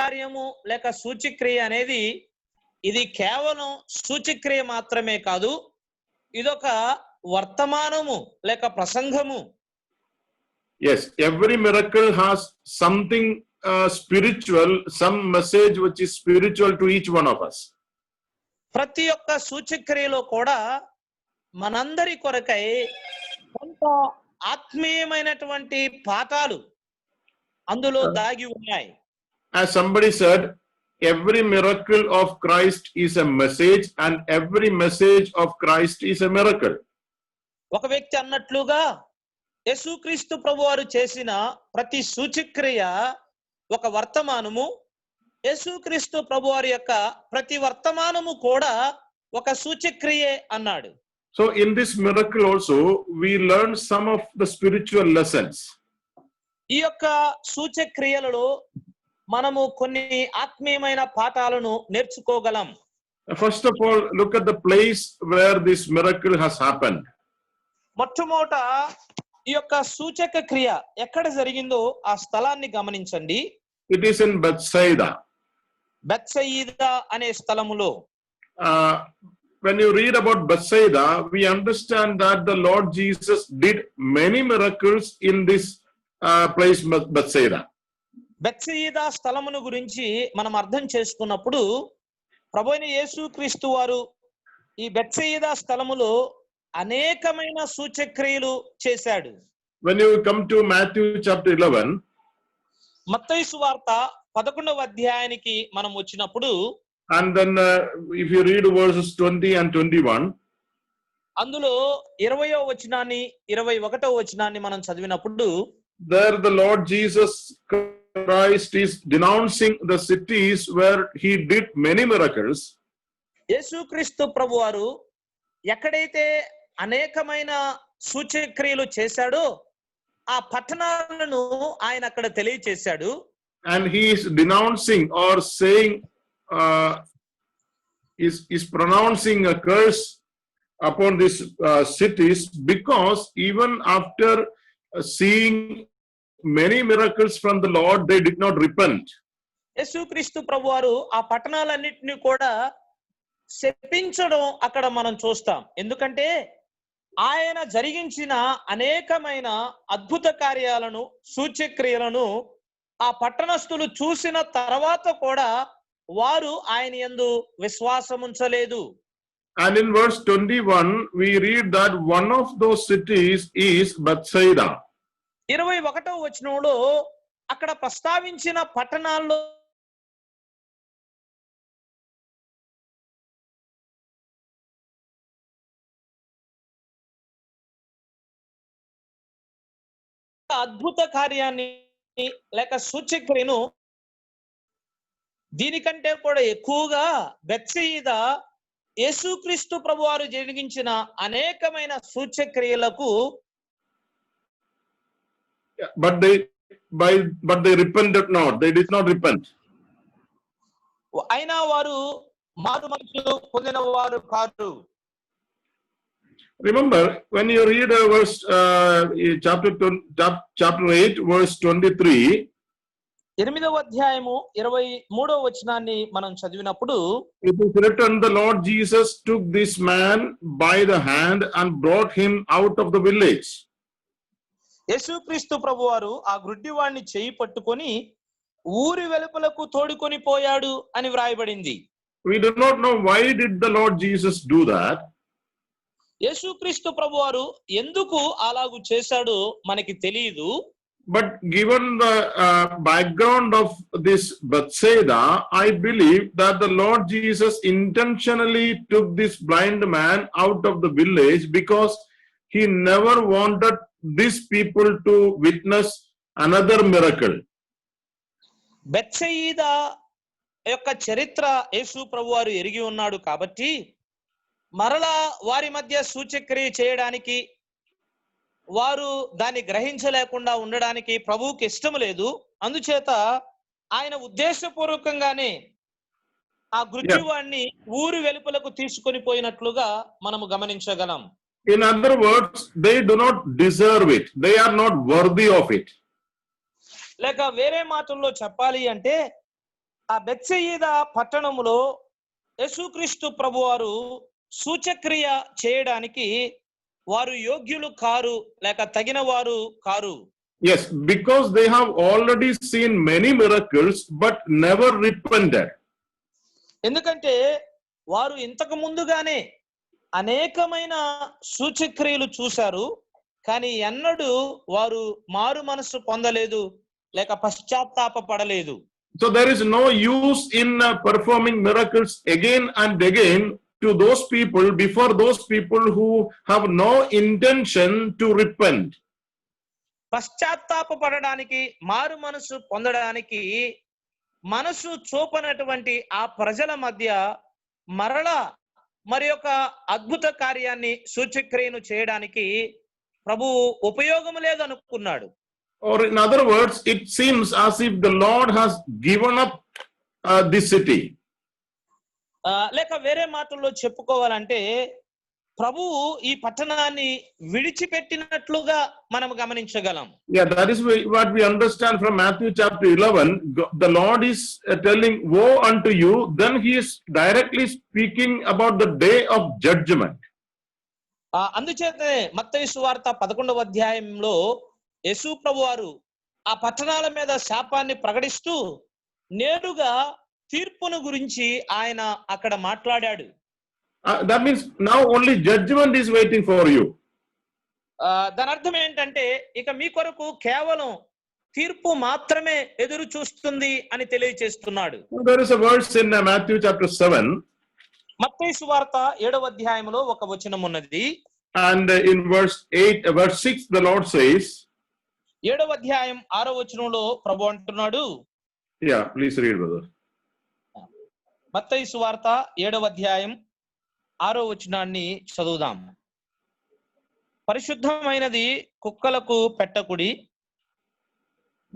కార్యము లేక సూచక్రియ అనేది ఇది కేవలం సూచక్రియ మాత్రమే కాదు, ఇదొక వర్తమానము లేక ప్రసంగము. Yes, every miracle has something spiritual, some message which is spiritual to each one of us. ప్రతి ఒక్క సూచక్రియలో కూడా మనందరి కొరకై కొంత ఆత్మీయమైనటువంటి పాఠాలు అందులో దాగి ఉన్నాయి. As somebody said, every miracle of Christ is a message and every message of Christ is a miracle. ఒక వ్యక్తి అన్నట్లుగా యేసుక్రీస్తు ప్రభువారు చేసిన ప్రతి సూచక్రియ ఒక వర్తమానము, యేసుక్రీస్తు ప్రభువారి యొక్క ప్రతి వర్తమానము కూడా ఒక సూచక్రియే అన్నాడు. So in this miracle also we learn some of the spiritual lessons. ఈ యొక్క సూచక్రియలలో మనము కొన్ని ఆత్మీయమైన పాఠాలను నేర్చుకోగలం. First of all, look at the place where this miracle has happened. మొట్టమొదట ఈ యొక్క సూచక క్రియ ఎక్కడ జరిగిందో ఆ స్థలాన్ని గమనించండి. It is in Bethsaida. బెత్సయిదా అనే స్థలములో. When you read about Bethsaida, we understand that the Lord Jesus did many miracles in this place Bethsaida. బెత్సయిదా స్థలమును గురించి మనం అర్థం చేసుకున్నప్పుడు ప్రభువైన యేసుక్రీస్తు వారు ఈ బెత్సయిదా స్థలములో అనేకమైన సూచక్రియలు చేశాడు. When you come to Matthew chapter 11, మత్తయి సువార్త 11వ అధ్యాయానికి మనం వచ్చినప్పుడు, and then if you read verses 20 and 21, అందులో 20వ వచనాన్ని 21వ వచనాన్ని మనం చదివినప్పుడు, there the Lord Jesus Christ is denouncing the cities where he did many miracles. యేసుక్రీస్తు ప్రభువారు ఎక్కడైతే అనేకమైన సూచక్రియలు చేశాడో ఆ పట్టణాలను ఆయన అక్కడ తెలియచేశాడు. And he is denouncing or saying is pronouncing a curse upon these cities, because even after seeing many miracles from the Lord, they did not repent. యేసుక్రీస్తు ప్రభువారు ఆ పట్టణాలన్నిటిని కూడా శపించడం అక్కడ మనం చూస్తాం. ఎందుకంటే ఆయన జరిగించిన అనేకమైన అద్భుత కార్యాలను సూచక్రియలను ఆ పట్టణస్థులు చూసిన తర్వాత కూడా వారు ఆయన యందు విశ్వాసం ఉంచలేదు. And in verse 21 we read that one of those cities is Bethsaida. 21వ వచనంలో అక్కడ ప్రస్తావించిన పట్టణాల్లో అద్భుత కార్యాన్ని లేక సూచక్రియను దీనికంటే కూడా ఎక్కువగా బెత్సయిదా యేసుక్రీస్తు ప్రభువారు జరిగించిన అనేకమైన సూచక్రియలకు but they repented not. They did not repent. అయినా వారు మారు మనసు పొందిన వారు కాదు. Remember, when you read verse chapter 8 verse 23, 8వ అధ్యాయము 23వ వచనాన్ని మనం చదివినప్పుడు, it is written, the Lord Jesus took this man by the hand and brought him out of the village. యేసుక్రీస్తు ప్రభువారు ఆ గ్రుడ్డివాణ్ణి చేయి పట్టుకొని ఊరి వెలుపలకు తోడుకొని పోయాడు అని వ్రాయబడింది. We do not know why did the Lord Jesus do that. యేసుక్రీస్తు ప్రభువారు ఎందుకు అలాగు చేశాడో మనకి తెలియదు. But given the background of this Bethsaida, I believe that the Lord Jesus intentionally took this blind man out of the village because he never wanted these people to witness another miracle. బెత్సయిదా యొక్క చరిత్ర యేసు ప్రభువారు ఎరిగి ఉన్నాడు కాబట్టి మరలా వారి మధ్య సూచక్రియ చేయడానికి, వారు దాన్ని గ్రహించలేకుండా ఉండడానికి ప్రభువుకి ఇష్టం లేదు. అందుచేత ఆయన ఉద్దేశపూర్వకంగానే ఆ గుడ్డివాణ్ణి ఊరి వెలుపలకు తీసుకొని పోయినట్లుగా మనము గమనించగలం. In other words, they do not deserve it. They are not worthy of it. లేక వేరే మాటల్లో చెప్పాలి అంటే ఆ బెత్సెయిదా పట్టణములో యేసుక్రీస్తు ప్రభువారు సూచక్రియ చేయడానికి వారు యోగ్యులు కారు, లేక తగిన వారు car. Yes, because they have already seen many miracles but never repented. ఎందుకంటే వారు ఇంతకు ముందుగానే అనేకమైన సూచక్రియలు చూశారు, కానీ ఎన్నడూ వారు మారు మనసు పొందలేదు, లేక పశ్చాత్తాప పడలేదు. So there is no use in performing miracles again and again to those people, before those people who have no intention to repent. పశ్చాత్తాప పడడానికి, మారు మనసు పొందడానికి మనసు చూపనటువంటి ఆ ప్రజల మధ్య మరలా మరి యొక్క అద్భుత కార్యాన్ని, సూచక్రియను చేయడానికి ప్రభు ఉపయోగం లేదనుకున్నాడు. Or in other words, it seems as if the Lord has given up this city. లేక వేరే మాటల్లో చెప్పుకోవాలంటే ప్రభువు ఈ పట్టణాన్ని విడిచిపెట్టినట్లుగా మనం గమనించగలం. Yeah, that is what we understand from Matthew chapter 11. The Lord is telling, woe unto you. Then he is directly speaking about the day of judgment. అందుచేతనే మత్తయి సువార్త 11వ అధ్యాయంలో యేసు ప్రభువారు ఆ పట్టణాల మీద శాపాన్ని ప్రకటిస్తూ నేరుగా తీర్పును గురించి ఆయన అక్కడ మాట్లాడాడు. That means now only judgment is waiting for you. దాని అర్థం ఏంటంటే ఇక మీ కొరకు కేవలం తీర్పు మాత్రమే ఎదురు చూస్తుంది అని తెలియజేస్తున్నాడు. There is a verse in Matthew chapter 7. మత్తయి సువార్త 7వ అధ్యాయంలో ఒక వచనం ఉన్నది. And in verse 6, the Lord says, 7వ అధ్యాయం 6వ వచనంలో ప్రభు అంటున్నాడు. Yeah, please read, brother. మత్తయి సువార్త 7వ అధ్యాయం 6వ వచనాన్ని చదువుదాం. పరిశుద్ధమైనది కుక్కలకు పెట్టకుడి,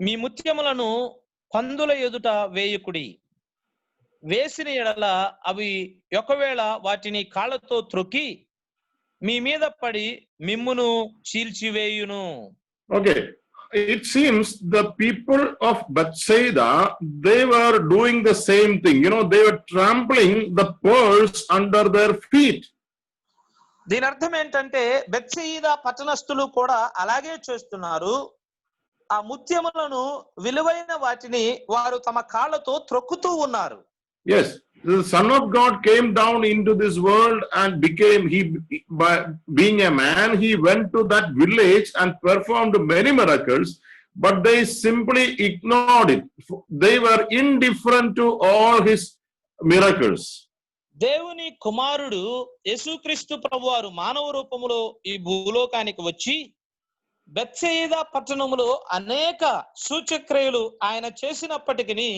మీ ముత్యములను పందుల ఎదుట వేయుకుడి. వేసిన ఎడల అవి ఒకవేళ వాటిని కాళ్ళతో త్రొక్కి మీ మీద పడి మిమ్మును చీల్చివేయును. Okay, it seems the people of Bethsaida, they were doing the same thing. You know, they were trampling the pearls under their feet. దీని అర్థం ఏంటంటే బెత్సెయిదా పట్టణస్థులు కూడా అలాగే చేస్తున్నారు. ఆ ముత్యములను, విలువైన వాటిని వారు తమ కాళ్ళతో త్రొక్కుతూ ఉన్నారు. Yes, the Son of God came down into this world and by being a man, he went to that village and performed many miracles, but they simply ignored it. They were indifferent to all his miracles. దేవుని కుమారుడు యేసుక్రీస్తు ప్రభువారు మానవ రూపములో ఈ భూలోకానికి వచ్చి బెత్సెయిదా పట్టణములో అనేక సూచక్రియలు ఆయన చేసినప్పటికీ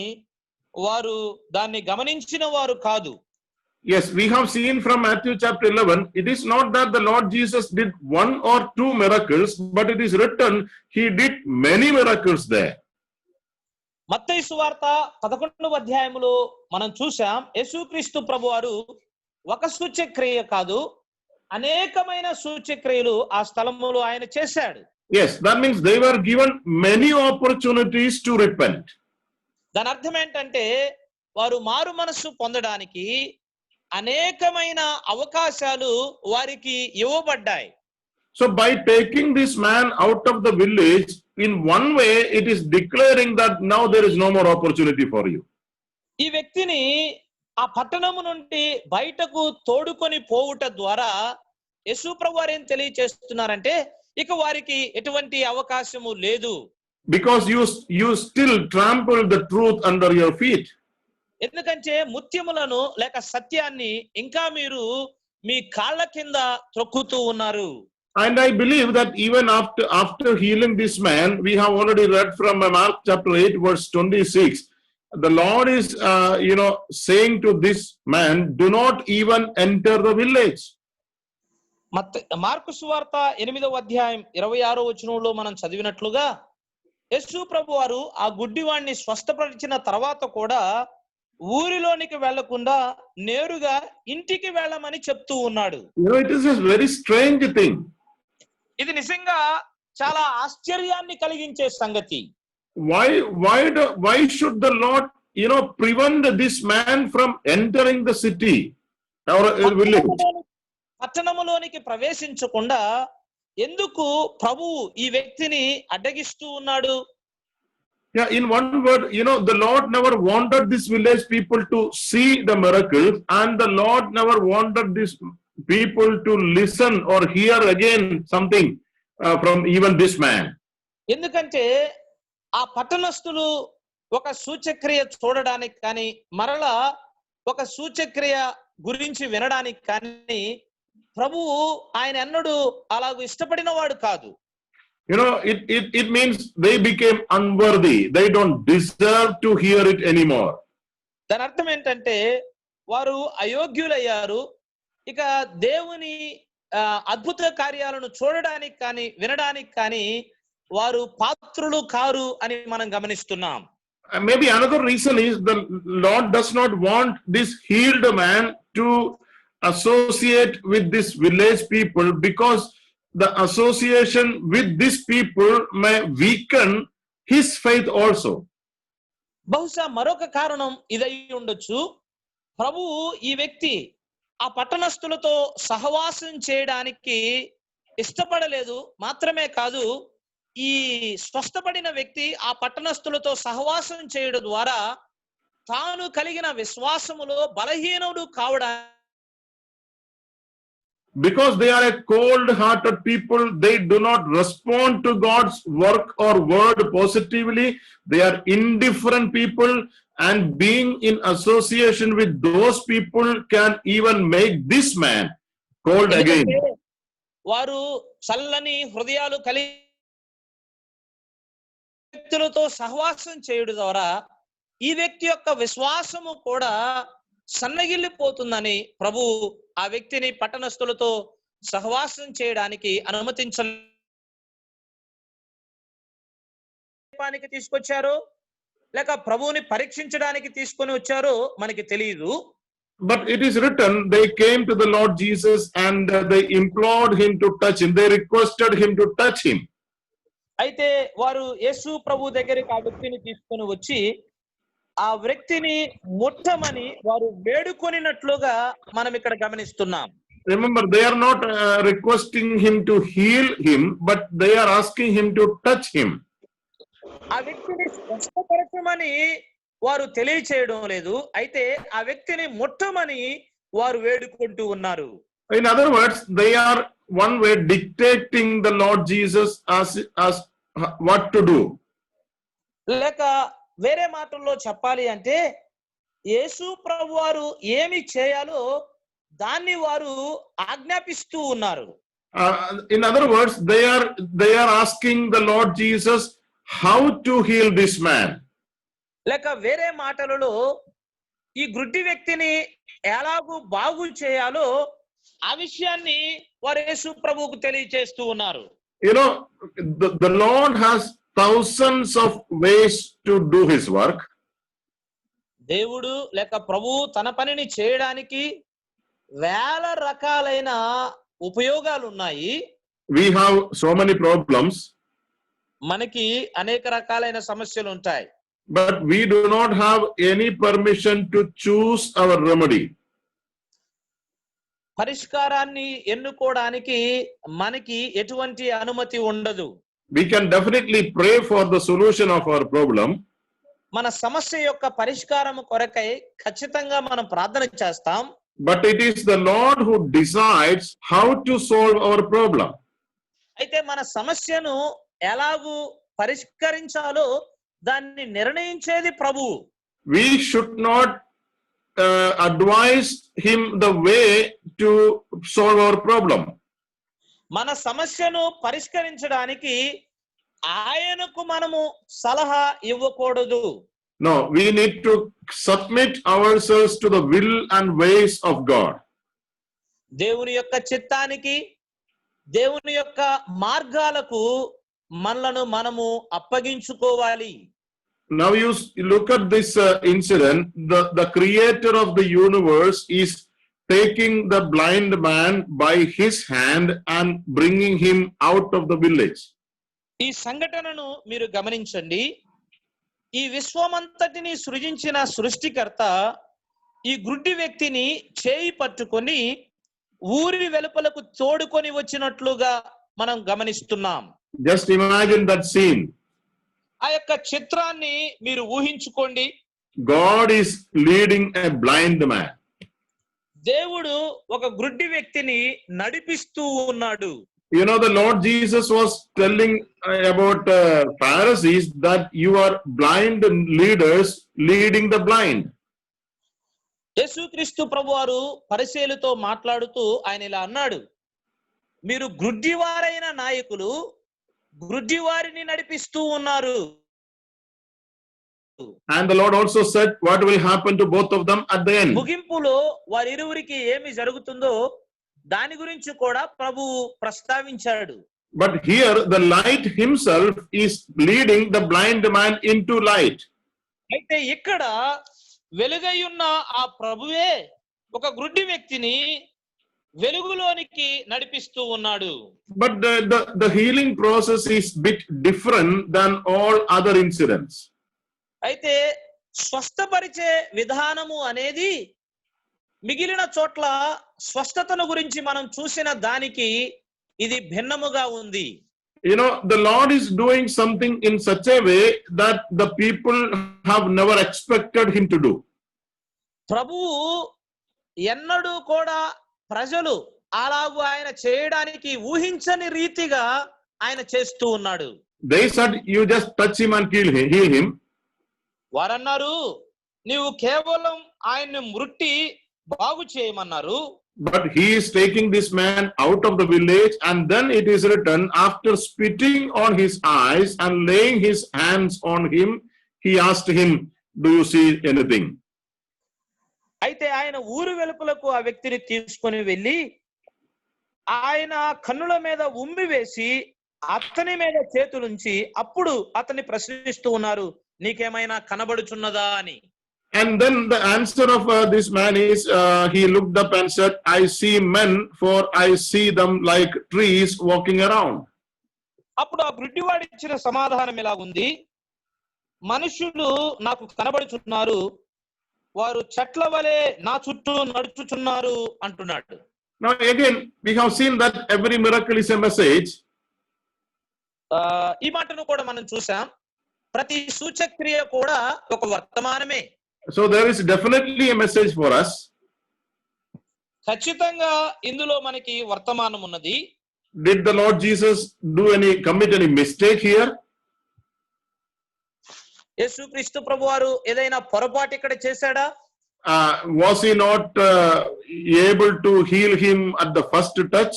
వారు దాన్ని గమనించిన వారు కాదు. Yes, we have seen from Matthew chapter 11, it is not that the Lord Jesus did 1 or 2 miracles, but it is written he did many miracles there. మత్తయి సువార్త 11వ అధ్యాయములో మనం చూసాం, యేసుక్రీస్తు ప్రభువారు ఒక సూచక్రియ కాదు, అనేకమైన సూచక్రియలు ఆ స్థలములో ఆయన చేశాడు. Yes, that means they were given many opportunities to repent. దాని అర్థం ఏంటంటే వారు మారు మనస్సు పొందడానికి అనేకమైన అవకాశాలు వారికి ఇవ్వబడ్డాయి. So by taking this man out of the village, in one way it is declaring that now there is no more opportunity for you. ఈ వ్యక్తిని ఆ పట్టణము నుండి బయటకు తోడుకొని పోవుట ద్వారా యేసు ప్రభువారు ఏం తెలియజేస్తున్నారంటే ఇక వారికి ఎటువంటి అవకాశము లేదు. Because you still trample the truth under your feet. ఎందుకంటే ముత్యములను లేక సత్యాన్ని ఇంకా మీరు మీ కాళ్ళ కింద త్రొక్కుతూ ఉన్నారు. And I believe that even after healing this man, we have already read from Mark chapter 8 verse 26. The Lord is saying to this man, do not even enter the village. Mark సువార్త 8వ అధ్యాయం 26వ వచనంలో మనం చదివినట్లుగా యేసు ప్రభువారు ఆ గుడ్డివాణ్ణి స్వస్థపరిచిన తర్వాత కూడా ఊరిలోనికి వెళ్లకుండా నేరుగా ఇంటికి వెళ్ళమని చెప్తూ ఉన్నాడు. It is a very strange thing. ఇది నిజంగా చాలా ఆశ్చర్యాన్ని కలిగించే సంగతి. Why should the Lord prevent this man from entering the city or a village? పట్టణములోనికి ప్రవేశించకుండా ఎందుకు ప్రభువు ఈ వ్యక్తిని అడ్డగిస్తూ ఉన్నాడు? Yeah, in one word, the Lord never wanted this village people to see the miracles, and the Lord never wanted these people to listen or hear again something from even this man. ఎందుకంటే ఆ పట్టణస్థులు ఒక సూచక్రియ చూడడానికి కానీ మరలా ఒక సూచక్రియ గురించి వినడానికి కానీ ప్రభువు ఆయన ఎన్నడూ అలాగూ ఇష్టపడిన వాడు కాదు. It means they became unworthy. They don't deserve to hear it anymore. దాని అర్థం ఏంటంటే వారు అయోగ్యులయ్యారు. ఇక దేవుని అద్భుత కార్యాలను చూడడానికి కానీ వినడానికి కానీ వారు పాత్రులు కారు అని మనం గమనిస్తున్నాం. Maybe another reason is the Lord does not want this healed man to associate with this village people, because the association with these people may weaken his faith also. బహుశా మరొక కారణం ఇదై ఉండొచ్చు. ప్రభువు ఈ వ్యక్తి ఆ పట్టణస్థులతో సహవాసం చేయడానికి ఇష్టపడలేదు. మాత్రమే కాదు, ఈ స్వస్థపడిన వ్యక్తి ఆ పట్టణస్థులతో సహవాసం చేయడం ద్వారా తాను కలిగిన విశ్వాసములో బలహీనుడు కావడానికి, because they are a cold-hearted people, they do not respond to God's work or word positively. They are indifferent people, and being in association with those people can even make this man cold again. వారు చల్లని హృదయాలు కలిగి వ్యక్తులతో సహవాసం చేయడం ద్వారా ఈ వ్యక్తి యొక్క విశ్వాసము కూడా సన్నగిల్లిపోతుందని ప్రభు ఆ వ్యక్తిని పట్టణస్థులతో సహవాసం చేయడానికి అనుమతించడానికి తీసుకొచ్చారు, లేక ప్రభువుని పరీక్షించడానికి తీసుకొని వచ్చారో మనకి తెలియదు. But it is written, they came to the Lord Jesus and they implored him to touch him. They requested him to touch him. అయితే వారు యేసు ప్రభు దగ్గరికి ఆ వ్యక్తిని తీసుకొని వచ్చి ఆ వ్యక్తిని ముట్టమని వారు వేడుకొనినట్లుగా మనం ఇక్కడ గమనిస్తున్నాం. Remember, they are not requesting him to heal him, but they are asking him to touch him. ఆ వ్యక్తిని స్వస్థపరచమని వారు తెలియచేయడం లేదు, అయితే ఆ వ్యక్తిని ముట్టమని వారు వేడుకుంటూ ఉన్నారు. In other words, they are one way dictating the Lord Jesus as what to do. లేక వేరే మాటల్లో చెప్పాలి అంటే యేసు ప్రభు వారు ఏమి చేయాలో దాన్ని వారు ఆజ్ఞాపిస్తూ ఉన్నారు. In other words, they are asking the Lord Jesus how to heal this man. లేక వేరే మాటలలో ఈ గుడ్డి వ్యక్తిని ఎలాగూ బాగు చేయాలో ఆ విషయాన్ని వారు యేసు ప్రభువుకు తెలియజేస్తూ ఉన్నారు. The Lord has thousands of ways to do his work. దేవుడు లేక ప్రభువు తన పనిని చేయడానికి వేల రకాలైన ఉపయోగాలు ఉన్నాయి. We have so many problems. మనకి అనేక రకాలైన సమస్యలు ఉంటాయి. But we do not have any permission to choose our remedy. పరిష్కారాన్ని ఎన్నుకోవడానికి మనకి ఎటువంటి అనుమతి ఉండదు. We can definitely pray for the solution of our problem. మన సమస్య యొక్క పరిష్కారం కొరకై ఖచ్చితంగా మనం ప్రార్థన చేస్తాం. But it is the Lord who decides how to solve our problem. అయితే మన సమస్యను ఎలాగూ పరిష్కరించాలో దాన్ని నిర్ణయించేది ప్రభువు. We should not advise him the way to solve our problem. మన సమస్యను పరిష్కరించడానికి ఆయనకు మనము సలహా ఇవ్వకూడదు. No, we need to submit ourselves to the will and ways of God. దేవుని యొక్క చిత్తానికి, దేవుని యొక్క మార్గాలకు మనలను మనము అప్పగించుకోవాలి. Now you look at this incident. The creator of the universe is taking the blind man by his hand and bringing him out of the village. ఈ సంఘటనను మీరు గమనించండి. ఈ విశ్వమంతటిని సృజించిన సృష్టికర్త ఈ గుడ్డి వ్యక్తిని చేయి పట్టుకొని ఊరి వెలుపలకు తోడుకొని వచ్చినట్లుగా మనం గమనిస్తున్నాం. Just imagine that scene. ఆ యొక్క చిత్రాన్ని మీరు ఊహించుకోండి. God is leading a blind man. దేవుడు ఒక గుడ్డి వ్యక్తిని నడిపిస్తూ ఉన్నాడు. You know, the Lord Jesus was telling about Pharisees that you are blind leaders leading the blind. యేసుక్రీస్తు ప్రభువారు పరిసయ్యులతో మాట్లాడుతూ ఆయన ఇలా అన్నాడు, మీరు గ్రుడ్డివారైన నాయకులు గ్రుడ్డివారిని నడిపిస్తూ ఉన్నారు. And the Lord also said what will happen to both of them at the end. ముగింపులో వారిరువురికి ఏమి జరుగుతుందో దాని గురించి కూడా ప్రభువు ప్రస్తావించాడు. But here the light himself is leading the blind man into light. అయితే ఇక్కడ వెలుగై ఉన్న ఆ ప్రభువే ఒక గుడ్డి వ్యక్తిని వెలుగులోనికి నడిపిస్తూ ఉన్నాడు. But the healing process is bit different than all other incidents. అయితే స్వస్థపరిచే విధానము అనేది మిగిలిన చోట్ల స్వస్థతను గురించి మనం చూసిన దానికి ఇది భిన్నముగా ఉంది. You know, the Lord is doing something in such a way that the people have never expected him to do. ప్రభువు ఎన్నడూ కూడా ప్రజలు అలాగూ ఆయన చేయడానికి ఊహించని రీతిగా ఆయన చేస్తూ ఉన్నాడు. They said, you just touch him and heal him. వారన్నారు, నీవు కేవలం ఆయన్ని ముట్టి బాగు చేయమన్నారు. But he is taking this man out of the village, and then it is written, after spitting on his eyes and laying his hands on him, he asked him, do you see anything? అయితే ఆయన ఊరు వెలుపలకు ఆ వ్యక్తిని తీసుకొని వెళ్ళి ఆయన కన్నుల మీద ఉమ్మి వేసి అతని మీద చేతులుంచి అప్పుడు అతన్ని ప్రశ్నిస్తూ ఉన్నారు, నీకేమైనా కనబడుచున్నదా అని. And then the answer of this man is, he looked up and said, I see men, for I see them like trees walking around. అప్పుడు ఆ గుడ్డివాడు ఇచ్చిన సమాధానం ఇలా ఉంది, మనుషులు నాకు కనబడుచున్నారు, వారు చెట్ల వలె నా చుట్టూ నడుచుచున్నారు అంటున్నాడు. Now again, we have seen that every miracle is a message. ఈ మాటను కూడా మనం చూసాం, ప్రతి సూచక్రియ కూడా ఒక వర్తమానమే. So there is definitely a message for us. ఖచ్చితంగా ఇందులో మనకి వర్తమానం ఉన్నది. Did the Lord Jesus commit any mistake here? యేసుక్రీస్తు ప్రభువారు ఏదైనా పొరపాటు ఇక్కడ చేశాడా? Was he not able to heal him at the first touch?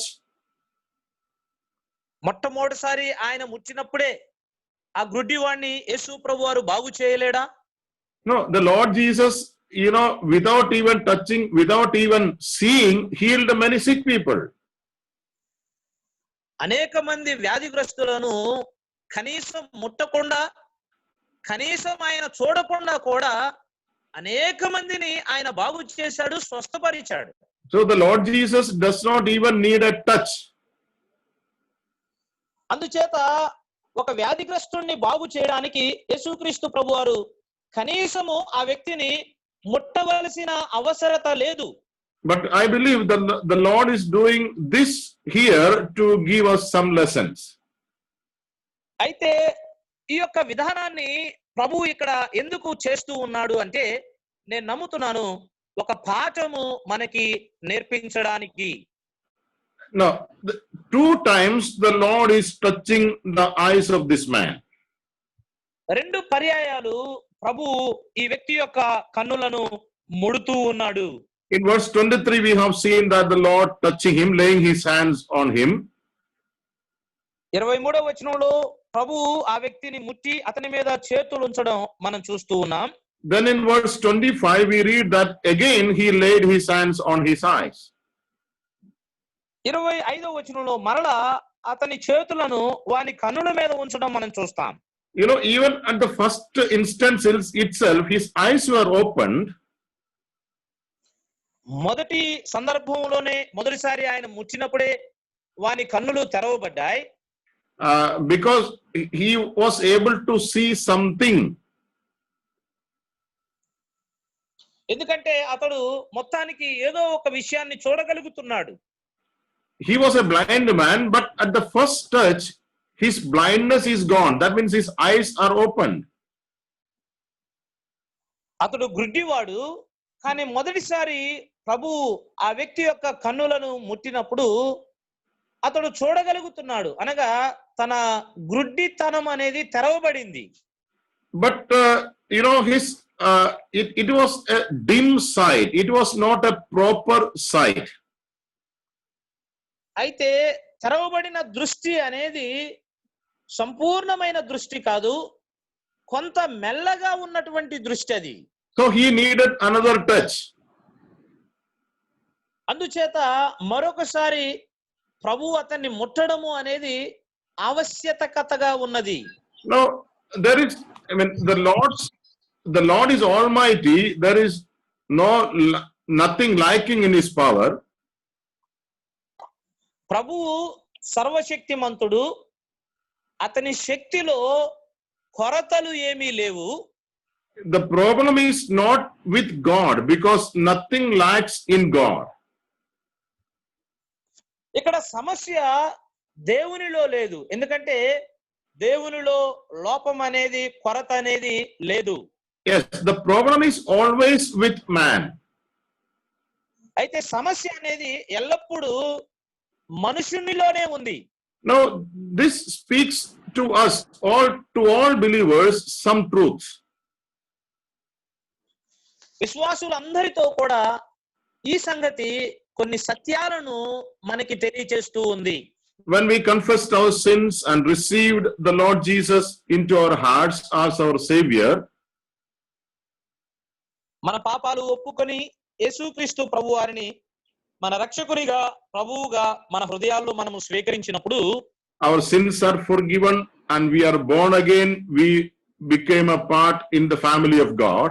మొట్టమొదటిసారి ఆయన ముట్టినప్పుడే ఆ గుడ్డివాణ్ణి యేసు ప్రభువారు బాగు చేయలేడా? No, the Lord Jesus, you know, without even touching, without even seeing, healed many sick people. అనేక మంది వ్యాధిగ్రస్తులను కనీసం ముట్టకుండా, కనీసం ఆయన చూడకుండా కూడా అనేక మందిని ఆయన బాగు చేశాడు, స్వస్థపరిచాడు. So the Lord Jesus does not even need a touch. అందుచేత ఒక వ్యాధిగ్రస్తుడిని బాగు చేయడానికి యేసుక్రీస్తు ప్రభువారు కనీసము ఆ వ్యక్తిని ముట్టవలసిన అవసరత లేదు. But I believe that the Lord is doing this here to give us some lessons. అయితే ఈ యొక్క విధానాన్ని ప్రభువు ఇక్కడ ఎందుకు చేస్తూ ఉన్నాడు అంటే, నేను నమ్ముతున్నాను ఒక పాఠము మనకి నేర్పించడానికి. Now, 2 times the Lord is touching the eyes of this man. 2 పర్యాయాలు ప్రభువు ఈ వ్యక్తి యొక్క కన్నులను ముడుతూ ఉన్నాడు. In verse 23, we have seen that the Lord touching him, laying his hands on him. 23వ వచనంలో ప్రభువు ఆ వ్యక్తిని ముట్టి అతని మీద చేతులు ఉంచడం మనం చూస్తూ ఉన్నాం. Then in verse 25, we read that again he laid his hands on his eyes. 25వ వచనంలో మరలా అతని చేతులను వాని కన్నుల మీద ఉంచడం మనం చూస్తాం. You know, even at the first instance itself, his eyes were opened. మొదటి సందర్భంలోనే మొదటిసారి ఆయన ముట్టినప్పుడే వాని కన్నులు తెరవబడ్డాయి. Because he was able to see something. ఎందుకంటే అతడు మొత్తానికి ఏదో ఒక విషయాన్ని చూడగలుగుతున్నాడు. He was a blind man, but at the first touch, his blindness is gone. That means his eyes are opened. అతడు గుడ్డివాడు, కానీ మొదటిసారి ప్రభు ఆ వ్యక్తి యొక్క కన్నులను ముట్టినప్పుడు అతడు చూడగలుగుతున్నాడు, అనగా తన గుడ్డితనం అనేది తెరవబడింది. But it was a dim sight. It was not a proper sight. అయితే తెరవబడిన దృష్టి అనేది సంపూర్ణమైన దృష్టి కాదు, కొంత మెల్లగా ఉన్నటువంటి దృష్టి అది. So he needed another touch. అందుచేత మరొకసారి ప్రభు అతన్ని ముట్టడము అనేది ఆవశ్యకతగా ఉన్నది. Now there is, the Lord is almighty. There is nothing lacking in his power. ప్రభువు సర్వశక్తిమంతుడు, అతని శక్తిలో కొరతలు ఏమీ లేవు. The problem is not with God, because nothing lacks in God. ఇక్కడ సమస్య దేవునిలో లేదు, ఎందుకంటే దేవునిలో లోపం అనేది, కొరత అనేది లేదు. Yes, the problem is always with man. అయితే సమస్య అనేది ఎల్లప్పుడూ మనుషునిలోనే ఉంది. Now this speaks to us, to all believers, some truths. విశ్వాసులందరితో కూడా ఈ సంగతి కొన్ని సత్యాలను మనకి తెలియజేస్తూ ఉంది. When we confessed our sins and received the Lord Jesus into our hearts as our Savior, మన పాపాలు ఒప్పుకొని యేసుక్రీస్తు ప్రభువారిని మన రక్షకునిగా, ప్రభువుగా మన హృదయాల్లో మనము స్వీకరించినప్పుడు our sins are forgiven and we are born again. We became a part in the family of God.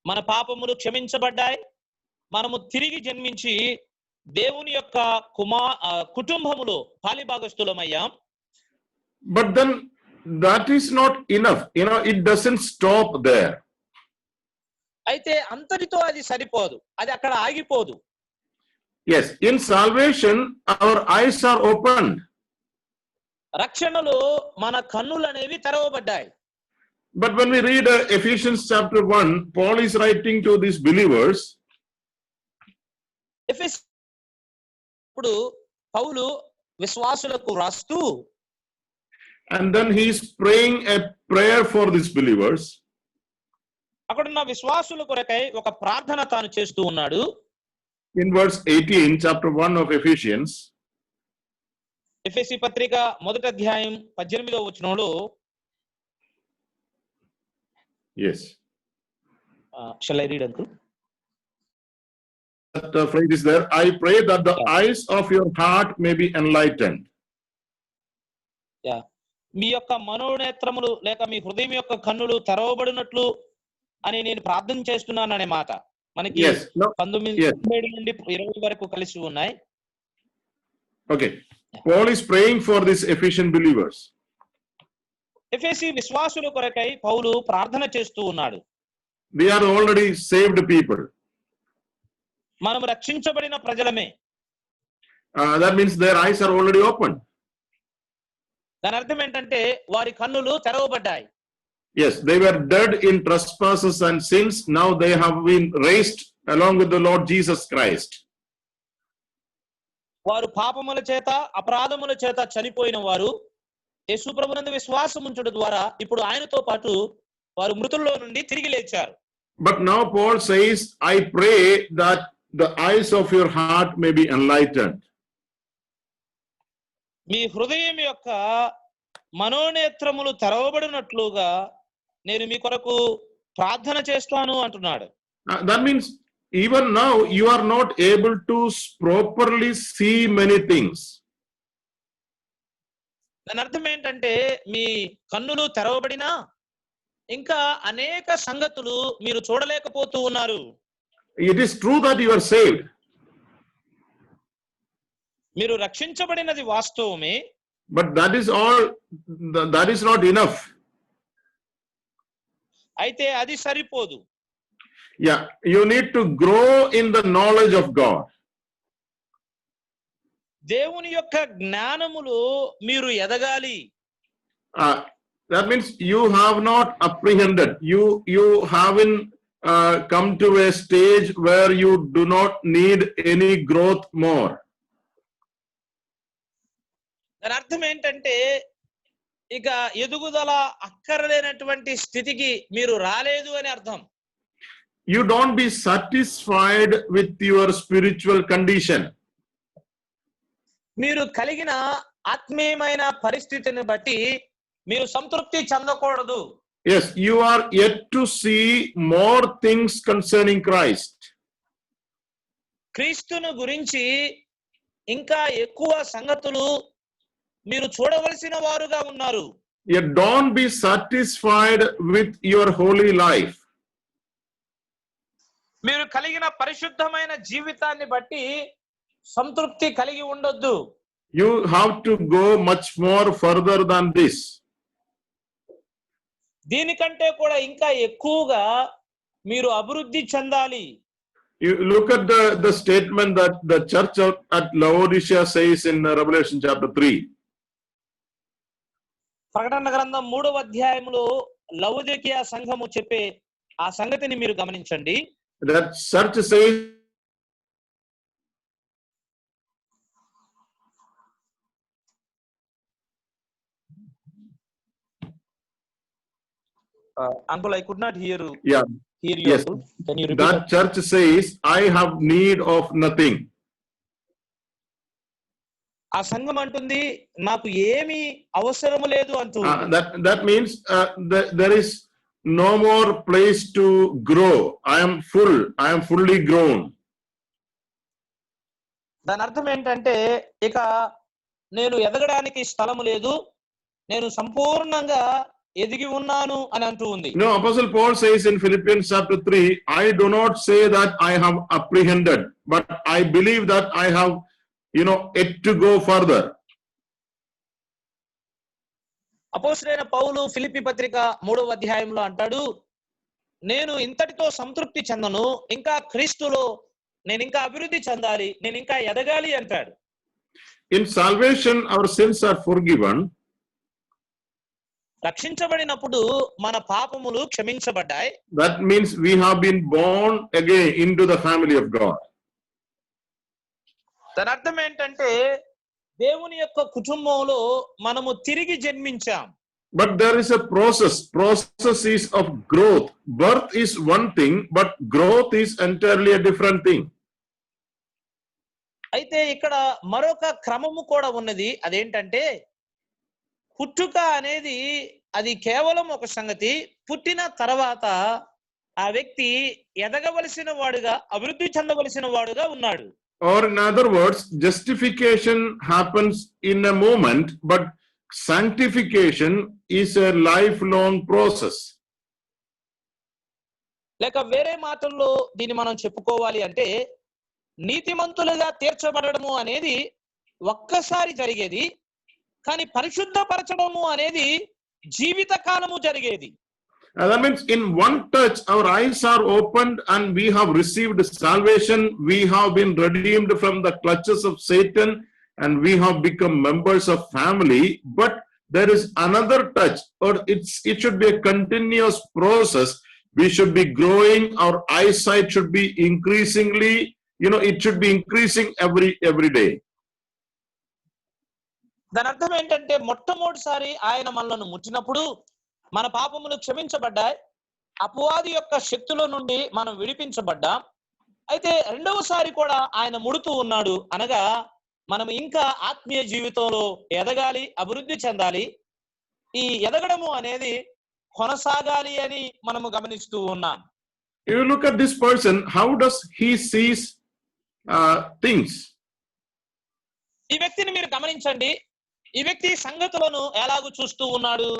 మన పాపములు క్షమించబడ్డాయి, మనము తిరిగి జన్మించి దేవుని యొక్క కుటుంబములో పాలిభాగస్తులమయ్యాం. But then that is not enough. It doesn't stop there. అయితే అంతటితో అది సరిపోదు, అది అక్కడ ఆగిపోదు. Yes, in salvation our eyes are opened. రక్షణలో మన కన్నులు అనేవి తెరవబడ్డాయి. But when we read Ephesians chapter 1, Paul is writing to these believers. ఇప్పుడు పౌలు విశ్వాసులకు రాస్తూ, and then he is praying a prayer for these believers. అక్కడున్న విశ్వాసుల కొరకై ఒక ప్రార్థన తాను చేస్తూ ఉన్నాడు. In verse 18, chapter 1 of Ephesians. ఎఫెసీ పత్రిక 1వ అధ్యాయం 18వ వచనంలో, yes, shall I read, uncle? That phrase is there. I pray that the eyes of your heart may be enlightened. Yeah. మీ యొక్క మనోనేత్రములు లేక మీ హృదయం యొక్క కన్నులు తెరవబడినట్లు అని నేను ప్రార్థన చేస్తున్నాను అనే మాట మనకి 19 నుండి 20 వరకు కలిసి ఉన్నాయి. Okay. Paul is praying for these Ephesian believers. ఎఫెసీ విశ్వాసుల కొరకై పౌలు ప్రార్థన చేస్తూ ఉన్నాడు. We are already saved people. మనం రక్షించబడిన ప్రజలమే. That means their eyes are already open. దాని అర్థం ఏంటంటే వారి కన్నులు తెరవబడ్డాయి. Yes, they were dead in trespasses and sins. Now they have been raised along with the Lord Jesus Christ. వారు పాపముల చేత, అపరాధముల చేత చనిపోయిన వారు యేసు ప్రభునందు విశ్వాసం ఉంచుట ద్వారా ఇప్పుడు ఆయనతో పాటు వారు మృతుల్లో నుండి తిరిగి లేచారు. But now Paul says, I pray that the eyes of your heart may be enlightened. మీ హృదయం యొక్క మనోనేత్రములు తెరవబడినట్లుగా నేను మీ కొరకు ప్రార్థన చేస్తాను అంటున్నాడు. That means even now you are not able to properly see many things. దాని అర్థం ఏంటంటే మీ కన్నులు తెరవబడినా ఇంకా అనేక సంగతులు మీరు చూడలేకపోతూ ఉన్నారు. It is true that you are saved. మీరు రక్షించబడినది వాస్తవమే. But that is not enough. అయితే అది సరిపోదు. Yeah, you need to grow in the knowledge of God. దేవుని యొక్క జ్ఞానములో మీరు ఎదగాలి. That means you have not apprehended. You haven't come to a stage where you do not need any growth more. దాని అర్థం ఏంటంటే ఇక ఎదుగుదల అక్కర్లేనటువంటి స్థితికి మీరు రాలేదు అని అర్థం. You don't be satisfied with your spiritual condition. మీరు కలిగిన ఆత్మీయమైన పరిస్థితిని బట్టి మీరు సంతృప్తి చెందకూడదు. Yes, you are yet to see more things concerning Christ. క్రీస్తును గురించి ఇంకా ఎక్కువ సంగతులు మీరు చూడవలసిన వారుగా ఉన్నారు. Yet don't be satisfied with your holy life. మీరు కలిగిన పరిశుద్ధమైన జీవితాన్ని బట్టి సంతృప్తి కలిగి ఉండొద్దు. You have to go much more further than this. దీనికంటే కూడా ఇంకా ఎక్కువగా మీరు అభివృద్ధి చెందాలి. You look at the statement that the church at Laodicea says in Revelation chapter 3. ప్రకటన గ్రంథం 3వ అధ్యాయంలో లవోదికీయ సంఘము చెప్పే ఆ సంగతిని మీరు గమనించండి. That church says Uncle, I could not hear you. Yeah. Hear you. Yes. Can you repeat That church says, I have need of nothing. ఆ సంఘం అంటుంది నాకు ఏమీ అవసరం లేదు అంటూ. That means there is no more place to grow. I am full. I am fully grown. దాని అర్థం ఏంటంటే ఇక నేను ఎదగడానికి స్థలము లేదు, నేను సంపూర్ణంగా ఎదిగి ఉన్నాను అని అంటూ ఉంది. No, Apostle Paul says in Philippians chapter 3, I do not say that I have apprehended, but I believe that I have, yet to go further. అపోస్తలుడైన పౌలు ఫిలిప్పీ పత్రిక 3వ అధ్యాయంలో అంటాడు, నేను ఇంతటితో సంతృప్తి చెందను, ఇంకా క్రీస్తులో నేను ఇంకా అభివృద్ధి చెందాలి, నేను ఇంకా ఎదగాలి అంటాడు. In salvation, our sins are forgiven. రక్షించబడినప్పుడు మన పాపములు క్షమించబడ్డాయి. That means we have been born again into the family of God. దాని అర్థం ఏంటంటే దేవుని యొక్క కుటుంబంలో మనము తిరిగి జన్మించాం. But there is a process. Process is of growth. Birth is one thing, but growth is entirely a different thing. అయితే ఇక్కడ మరొక క్రమము కూడా ఉన్నది. అదేంటంటే పుట్టుక అనేది అది కేవలం ఒక సంగతి. పుట్టిన తర్వాత ఆ వ్యక్తి ఎదగవలసిన వాడుగా, అభివృద్ధి చెందవలసిన వాడుగా ఉన్నాడు. Or in other words, justification happens in a moment, but sanctification is a lifelong process. లేక వేరే మాటల్లో దీన్ని మనం చెప్పుకోవాలి అంటే నీతిమంతులుగా తీర్చబడము అనేది ఒక్కసారి జరిగేది, కానీ పరిశుద్ధపరచడము అనేది జీవిత కాలము జరిగేది. That means in one touch our eyes are opened and we have received salvation. We have been redeemed from the clutches of Satan and we have become members of family. But there is another touch, or it should be a continuous process. We should be growing. Our eyesight should be increasingly, it should be increasing every day. దాని అర్థం ఏంటంటే మొట్టమొదటిసారి ఆయన మనలను ముట్టినప్పుడు మన పాపములు క్షమించబడ్డాయి, అపవాది యొక్క శక్తుల నుండి మనం విడిపించబడ్డాం. అయితే రెండవసారి కూడా ఆయన ముడుతూ ఉన్నాడు, అనగా మనం ఇంకా ఆత్మీయ జీవితంలో ఎదగాలి, అభివృద్ధి చెందాలి. ఈ ఎదగడము అనేది కొనసాగాలి అని మనము గమనిస్తూ ఉన్నాం. You look at this person, how does he sees things? ఈ వ్యక్తిని మీరు గమనించండి. ఈ వ్యక్తి సంగతులను ఎలాగూ చూస్తూ ఉన్నాడు?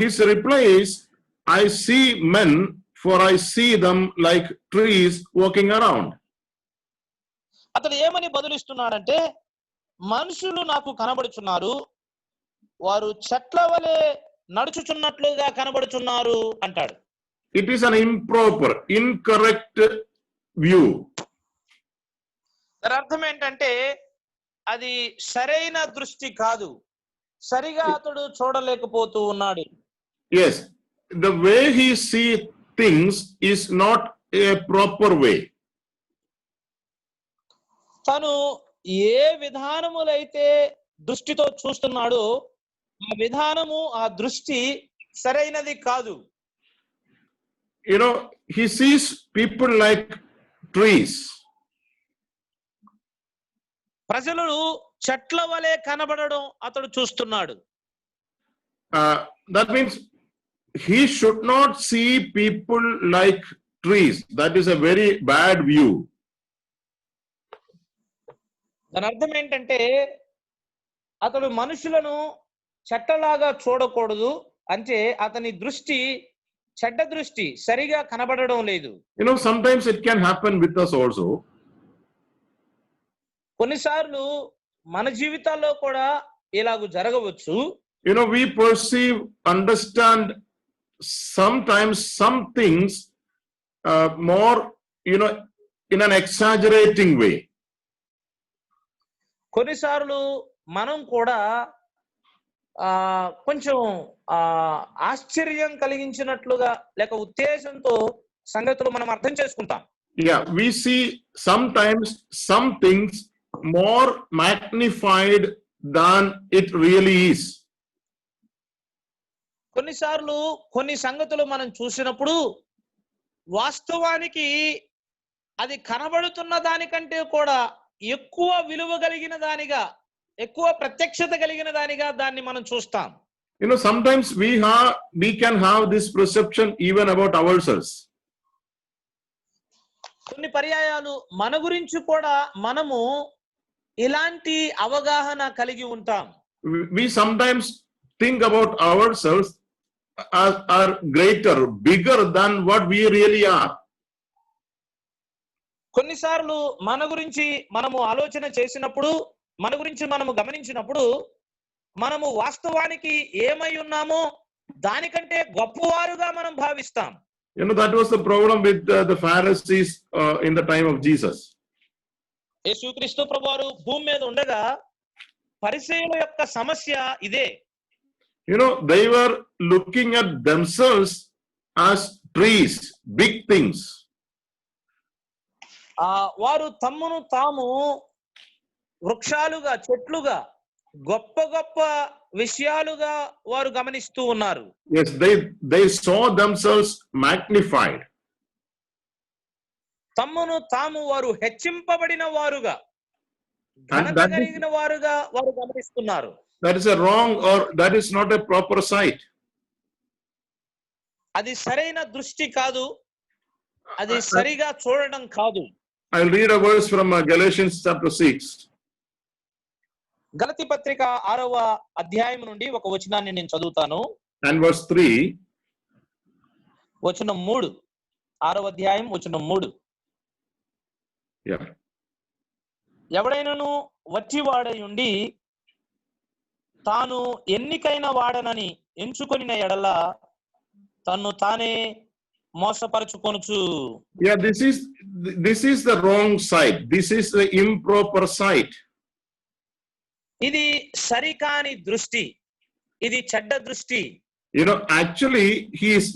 His reply is, I see men, for I see them like trees walking around. అతను ఏమని బదులిస్తున్నాడంటే, మనుషులు నాకు కనబడుచున్నారు, వారు చెట్ల వలె నడుచుచున్నట్లుగా కనబడుచున్నారు అంటాడు. it is an improper, incorrect view. దాని అర్థం ఏంటంటే అది సరైన దృష్టి కాదు, సరిగా అతడు చూడలేకపోతూ ఉన్నాడు. Yes, the way he sees things is not a proper way. తను ఏ విధానములైతే దృష్టితో చూస్తున్నాడో ఆ విధానము, ఆ దృష్టి సరైనది కాదు. You know, he sees people like trees. ప్రజలు చెట్ల వలె కనబడడం అతడు చూస్తున్నాడు. That means he should not see people like trees. That is a very bad view. దాని అర్థం ఏంటంటే అతడు మనుషులను చెట్టలాగా చూడకూడదు, అంటే అతని దృష్టి చెడ్డ దృష్టి, సరిగా కనబడడం లేదు. You know, sometimes it can happen with us also. కొన్నిసార్లు మన జీవితాల్లో కూడా ఇలాగ జరగవచ్చు. You know, we perceive, understand sometimes some things more, you know, in an exaggerating way. కొన్నిసార్లు మనం కూడా కొంచెం ఆశ్చర్యం కలిగించినట్లుగా లేక ఉద్దేశంతో సంగతులు మనం అర్థం చేసుకుంటాం. Yeah, we see sometimes some things more magnified than it really is. కొన్నిసార్లు కొన్ని సంగతులు మనం చూసినప్పుడు వాస్తవానికి అది కనబడుతున్న దానికంటే కూడా ఎక్కువ విలువ కలిగిన దానిగా, ఎక్కువ ప్రత్యక్షత కలిగిన దానిగా దాన్ని మనం చూస్తాం. You know, sometimes we can have this perception even about ourselves. కొన్ని పర్యాయాలు మన గురించి కూడా మనము ఇలాంటి అవగాహన కలిగి ఉంటాం. We sometimes think about ourselves as are greater, bigger than what we really are. కొన్నిసార్లు మన గురించి మనము ఆలోచన చేసినప్పుడు, మన గురించి మనము గమనించినప్పుడు మనము వాస్తవానికి ఏమై ఉన్నామో దానికంటే గొప్పవారుగా మనం భావిస్తాం. You know, that was the problem with the Pharisees in the time of Jesus. యేసుక్రీస్తు ప్రభువారు భూమి మీద ఉండగా పరిసయ్యుల యొక్క సమస్య ఇదే. You know, they were looking at themselves as trees, big things. వారు తమ్మును తాము వృక్షాలుగా, చెట్లుగా, గొప్ప గొప్ప విషయాలుగా వారు గమనిస్తూ ఉన్నారు. Yes, they saw themselves magnified. తమ్మును తాము వారు హెచ్చింపబడిన వారుగా, ఘనత కలిగిన వారుగా వారు గమనిస్తున్నారు. That is a wrong, or that is not a proper sight. అది సరైన దృష్టి కాదు, అది సరిగా చూడడం కాదు. I'll read a verse from Galatians chapter 6. గలతీ పత్రిక 6వ అధ్యాయం నుండి ఒక వచనాన్ని నేను చదువుతాను. And verse 3. వచనం 3. 6వ అధ్యాయం వచనం 3. Yeah. ఎవడైనను వట్టివాడై ఉండి తాను ఎన్నికైన వాడనని ఎంచుకొనిన ఎడల తన్ను తానే మోసపరచుకొనుచు. Yeah, this is the wrong sight. This is the improper sight. ఇది సరికాని దృష్టి, ఇది చెడ్డ దృష్టి. You know, actually he is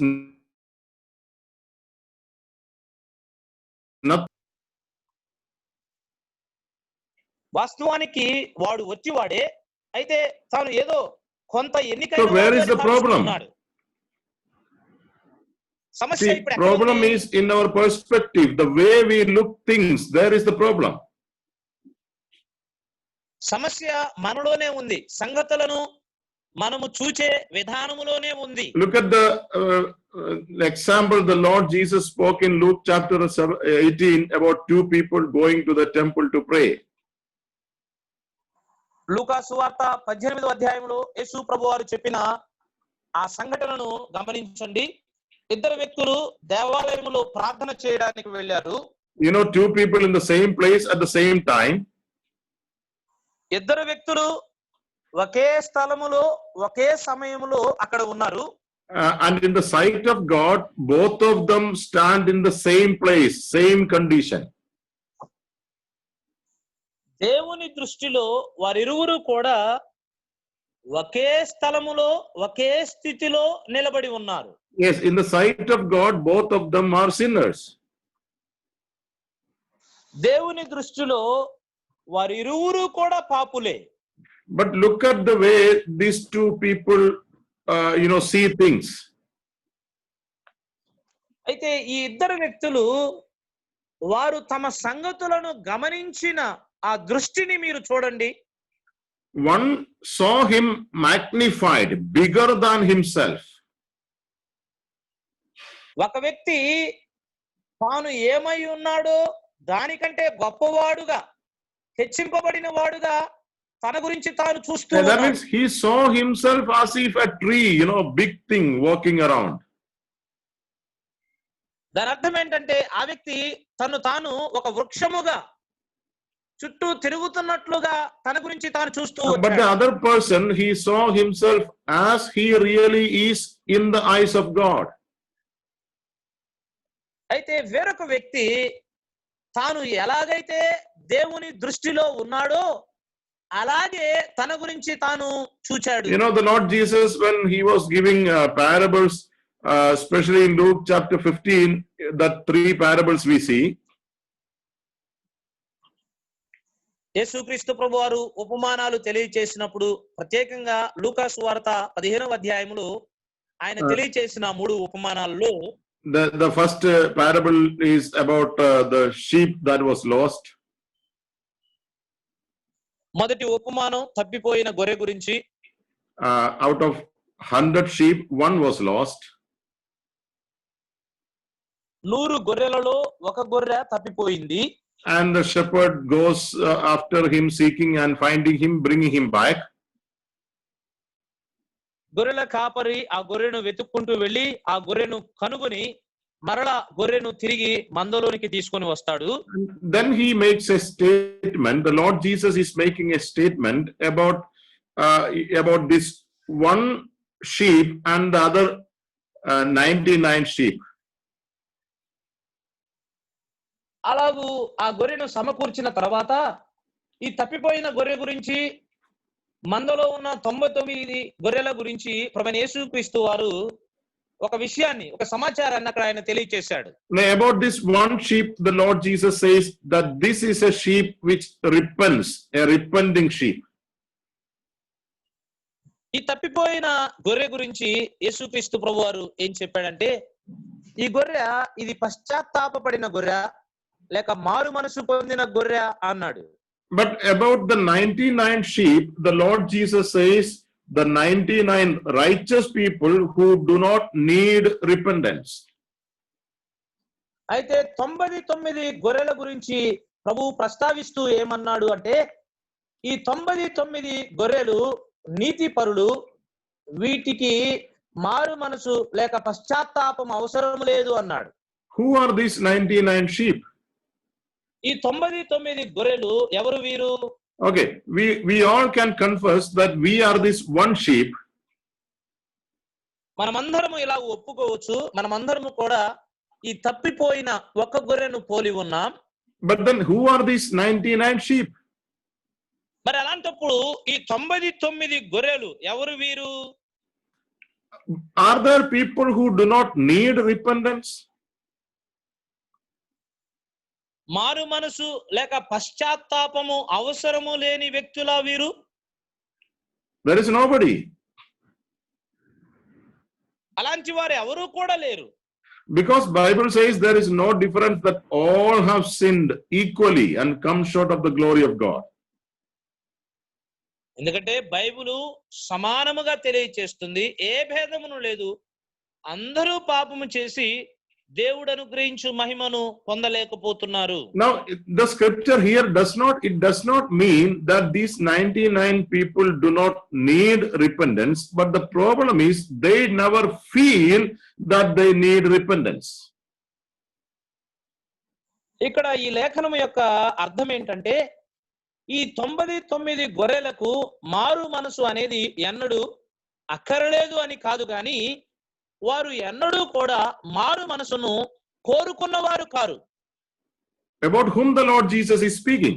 not. వాస్తవానికి వాడు వచ్చివాడే, అయితే తాను ఏదో కొంత ఎన్నికైన. So where is the problem? సమస్య See, ఇప్పుడు problem is in our perspective, the way we look things. There is the problem. సమస్య మనలోనే ఉంది, సంగతులను మనము చూచే విధానములోనే ఉంది. Look at the example the Lord Jesus spoke in Luke chapter 18 about two people going to the temple to pray. లూకా సువార్త 18వ అధ్యాయంలో యేసు ప్రభువారు చెప్పిన ఆ సంఘటనను గమనించండి. ఇద్దరు వ్యక్తులు దేవాలయములో ప్రార్థన చేయడానికి వెళ్ళారు. You know, two people in the same place at the same time. ఇద్దరు వ్యక్తులు ఒకే స్థలములో ఒకే సమయములో అక్కడ ఉన్నారు. and in the sight of God, both of them stand in the same place, same condition. దేవుని దృష్టిలో వారిరువురు కూడా ఒకే స్థలములో ఒకే స్థితిలో నిలబడి ఉన్నారు. Yes, in the sight of God, both of them are sinners. దేవుని దృష్టిలో వారిరువురు కూడా పాపులే. But look at the way these two people, see things. అయితే ఈ ఇద్దరు వ్యక్తులు వారు తమ సంగతులను గమనించిన ఆ దృష్టిని మీరు చూడండి. One saw him magnified, bigger than himself. ఒక వ్యక్తి తాను ఏమై ఉన్నాడో దానికంటే గొప్పవాడుగా, హెచ్చింపబడిన వాడుగా తన గురించి తాను చూస్తూ That means he saw himself as if a tree, big thing walking around. దాని అర్థం ఏంటంటే ఆ వ్యక్తి తాను ఒక వృక్షముగా చుట్టూ తిరుగుతున్నట్లుగా తన గురించి తాను చూస్తూ వచ్చాడు. But the other person, he saw himself as he really is in the eyes of God. అయితే వేరొక వ్యక్తి తాను ఎలాగైతే దేవుని దృష్టిలో ఉన్నాడో అలాగే తన గురించి తాను చూచాడు. The Lord Jesus, when he was giving parables, especially in Luke chapter 15, that 3 parables we see. యేసుక్రీస్తు ప్రభువారు ఉపమానాలు తెలియచేసినప్పుడు ప్రత్యేకంగా లూకా సువార్త 15వ అధ్యాయములో ఆయన తెలియచేసిన 3 ఉపమానాల్లో The first parable is about the sheep that was lost. మొదటి ఉపమానం తప్పిపోయిన గొర్రె గురించి. Out of 100 sheep, 1 was lost. 100 గొర్రెలలో ఒక గొర్రె తప్పిపోయింది. And the shepherd goes after him, seeking and finding him, bringing him back. గొర్రెల కాపరి ఆ గొర్రెను వెతుక్కుంటూ వెళ్ళి ఆ గొర్రెను కనుగొని మరలా గొర్రెను తిరిగి మందలోనికి తీసుకొని వస్తాడు. Then he makes a statement. The Lord Jesus is making a statement about this one sheep and the other 99 sheep. అలాగూ ఆ గొర్రెను సమకూర్చిన తర్వాత ఈ తప్పిపోయిన గొర్రె గురించి, మందలో ఉన్న 99 గొర్రెల గురించి ప్రభువైన యేసుక్రీస్తు వారు ఒక విషయాన్ని, ఒక సమాచారాన్ని అక్కడ ఆయన తెలియచేశాడు. About this one sheep, the Lord Jesus says that this is a sheep which repents, a repenting sheep. ఈ తప్పిపోయిన గొర్రె గురించి యేసుక్రీస్తు ప్రభువారు ఏం చెప్పాడంటే, ఈ గొర్రె ఇది పశ్చాత్తాపపడిన గొర్రె లేక మారు మనసు పొందిన గొర్రె అన్నాడు. But about the 99 sheep, the Lord Jesus says the 99 righteous people who do not need repentance. అయితే 99 గొర్రెల గురించి ప్రభు ప్రస్తావిస్తూ ఏమన్నాడు అంటే, ఈ 99 గొర్రెలు నీతి పరులు, వీటికి మారు మనసు లేక పశ్చాత్తాపం అవసరం లేదు అన్నాడు. Who are these 99 sheep? ఈ 99 గొర్రెలు ఎవరు వీరు? Okay, we all can confess that we are this one sheep. మనమందరము ఇలా ఒప్పుకోవచ్చు, మనమందరము కూడా ఈ తప్పిపోయిన ఒక గొర్రెను పోలి ఉన్నాం. But then who are these 99 sheep? మరి అలాంటప్పుడు ఈ 99 గొర్రెలు ఎవరు వీరు? Are there people who do not need repentance? మారు మనసు లేక పశ్చాత్తాపము అవసరము లేని వ్యక్తులా వీరు? There is nobody. అలాంటి వారు ఎవరు కూడా లేరు. Because Bible says there is no difference, that all have sinned equally and come short of the glory of God. ఎందుకంటే బైబిలు సమానముగా తెలియచేస్తుంది, ఏ భేదమును లేదు, అందరూ పాపము చేసి దేవుడు అనుగ్రహించు మహిమను పొందలేకపోతున్నారు. Now the scripture here does not mean that these 99 people do not need repentance, but the problem is they never feel that they need repentance. ఇక్కడ ఈ లేఖనం యొక్క అర్థం ఏంటంటే, ఈ 99 గొర్రెలకు మారు మనసు అనేది ఎన్నడూ అక్కరలేదు అని కాదు, కానీ వారు ఎన్నడూ కూడా మారు మనసును కోరుకున్నవారు car. About whom the Lord Jesus is speaking?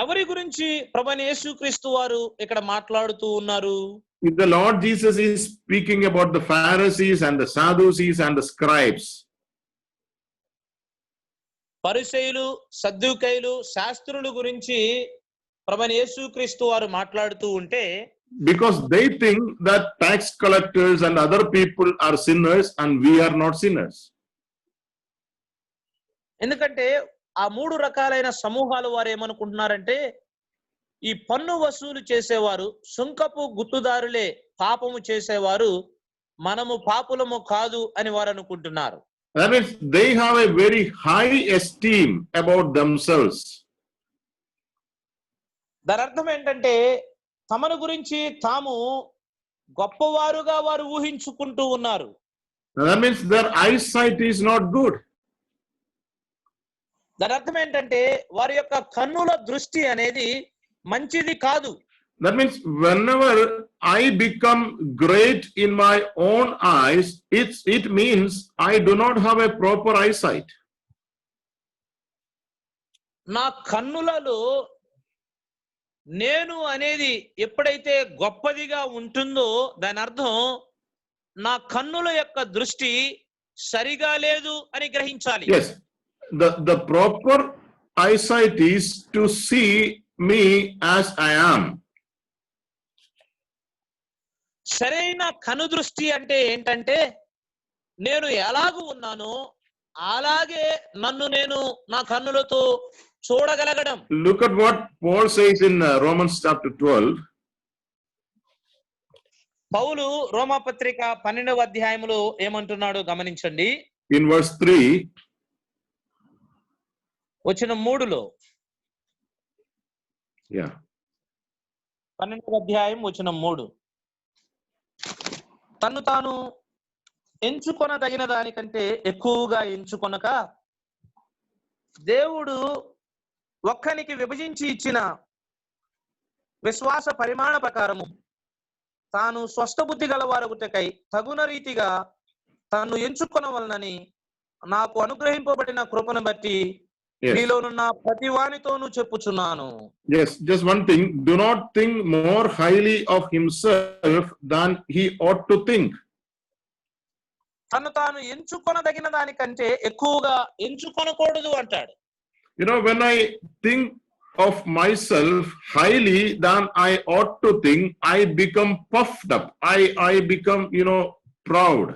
ఎవరి గురించి ప్రభువైన యేసుక్రీస్తు వారు ఇక్కడ మాట్లాడుతూ ఉన్నారు? If the Lord Jesus is speaking about the Pharisees and the Sadducees and the scribes, పరిసయ్యులు, సద్దూకయ్యులు, శాస్త్రుల గురించి ప్రభువైన యేసుక్రీస్తు వారు మాట్లాడుతూ ఉంటే, because they think that tax collectors and other people are sinners and we are not sinners. ఎందుకంటే ఆ మూడు రకాలైన సమూహాల వారు ఏమనుకుంటున్నారంటే, ఈ పన్ను వసూలు చేసేవారు, సుంకపు గుత్తుదారులే పాపము చేసేవారు, మనము పాపులము కాదు అని వారు అనుకుంటున్నారు. That means they have a very high esteem about themselves. దాని అర్థం ఏంటంటే, తమను గురించి తాము గొప్పవారుగా వారు ఊహించుకుంటూ ఉన్నారు. That means their eyesight is not good. దాని అర్థం ఏంటంటే, వారి యొక్క కన్నుల దృష్టి అనేది మంచిది కాదు. That means whenever I become great in my own eyes, it means I do not have a proper eyesight. నా కన్నులలో నేను అనేది ఎప్పుడైతే గొప్పదిగా ఉంటుందో దాని అర్థం నా కన్నుల యొక్క దృష్టి సరిగా లేదు అని గ్రహించాలి. Yes, the proper eyesight is to see me as I am. సరైన కను దృష్టి అంటే ఏంటంటే, నేను ఎలాగూ ఉన్నానో అలాగే నన్ను నేను నా కన్నులతో చూడగలగడం. Look at what Paul says in Romans chapter 12. పౌలు రోమాపత్రిక 12వ అధ్యాయములో ఏమంటున్నాడో గమనించండి. In verse 3, వచనం 3లో, yeah, 12వ అధ్యాయం వచనం 3, తను తాను ఎంచుకొనదగిన దానికంటే ఎక్కువగా ఎంచుకొనక దేవుడు ఒక్కనికి విభజించి ఇచ్చిన విశ్వాస పరిమాణ ప్రకారము తాను స్వస్థ బుద్ధి గలవారగుటకై తగున రీతిగా తను ఎంచుకొనవలనని నాకు అనుగ్రహింపబడిన కృపను బట్టి మీలోనున్న ప్రతి వానితోనూ చెప్పుచున్నాను. Yes, just one thing. Do not think more highly of himself than he ought to think. తను తాను ఎంచుకొనదగిన దానికంటే ఎక్కువగా ఎంచుకొనకూడదు అంటాడు. You know, when I think of myself highly than I ought to think, I become puffed up. I become, proud.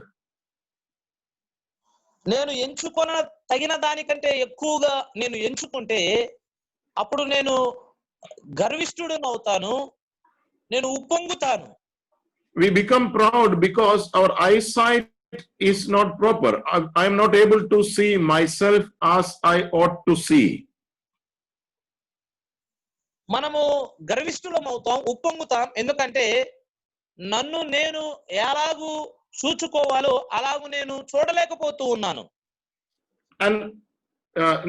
నేను ఎంచుకొన తగిన దానికంటే ఎక్కువగా నేను ఎంచుకుంటే అప్పుడు నేను గర్విష్ఠుడను అవుతాను, నేను ఉప్పొంగుతాను. We become proud because our eyesight is not proper. I am not able to see myself as I ought to see. మనము గర్విష్ఠులం అవుతాం, ఉప్పొంగుతాం. ఎందుకంటే నన్ను నేను ఎలాగూ చూచుకోవాలో అలాగూ నేను చూడలేకపోతూ ఉన్నాను. And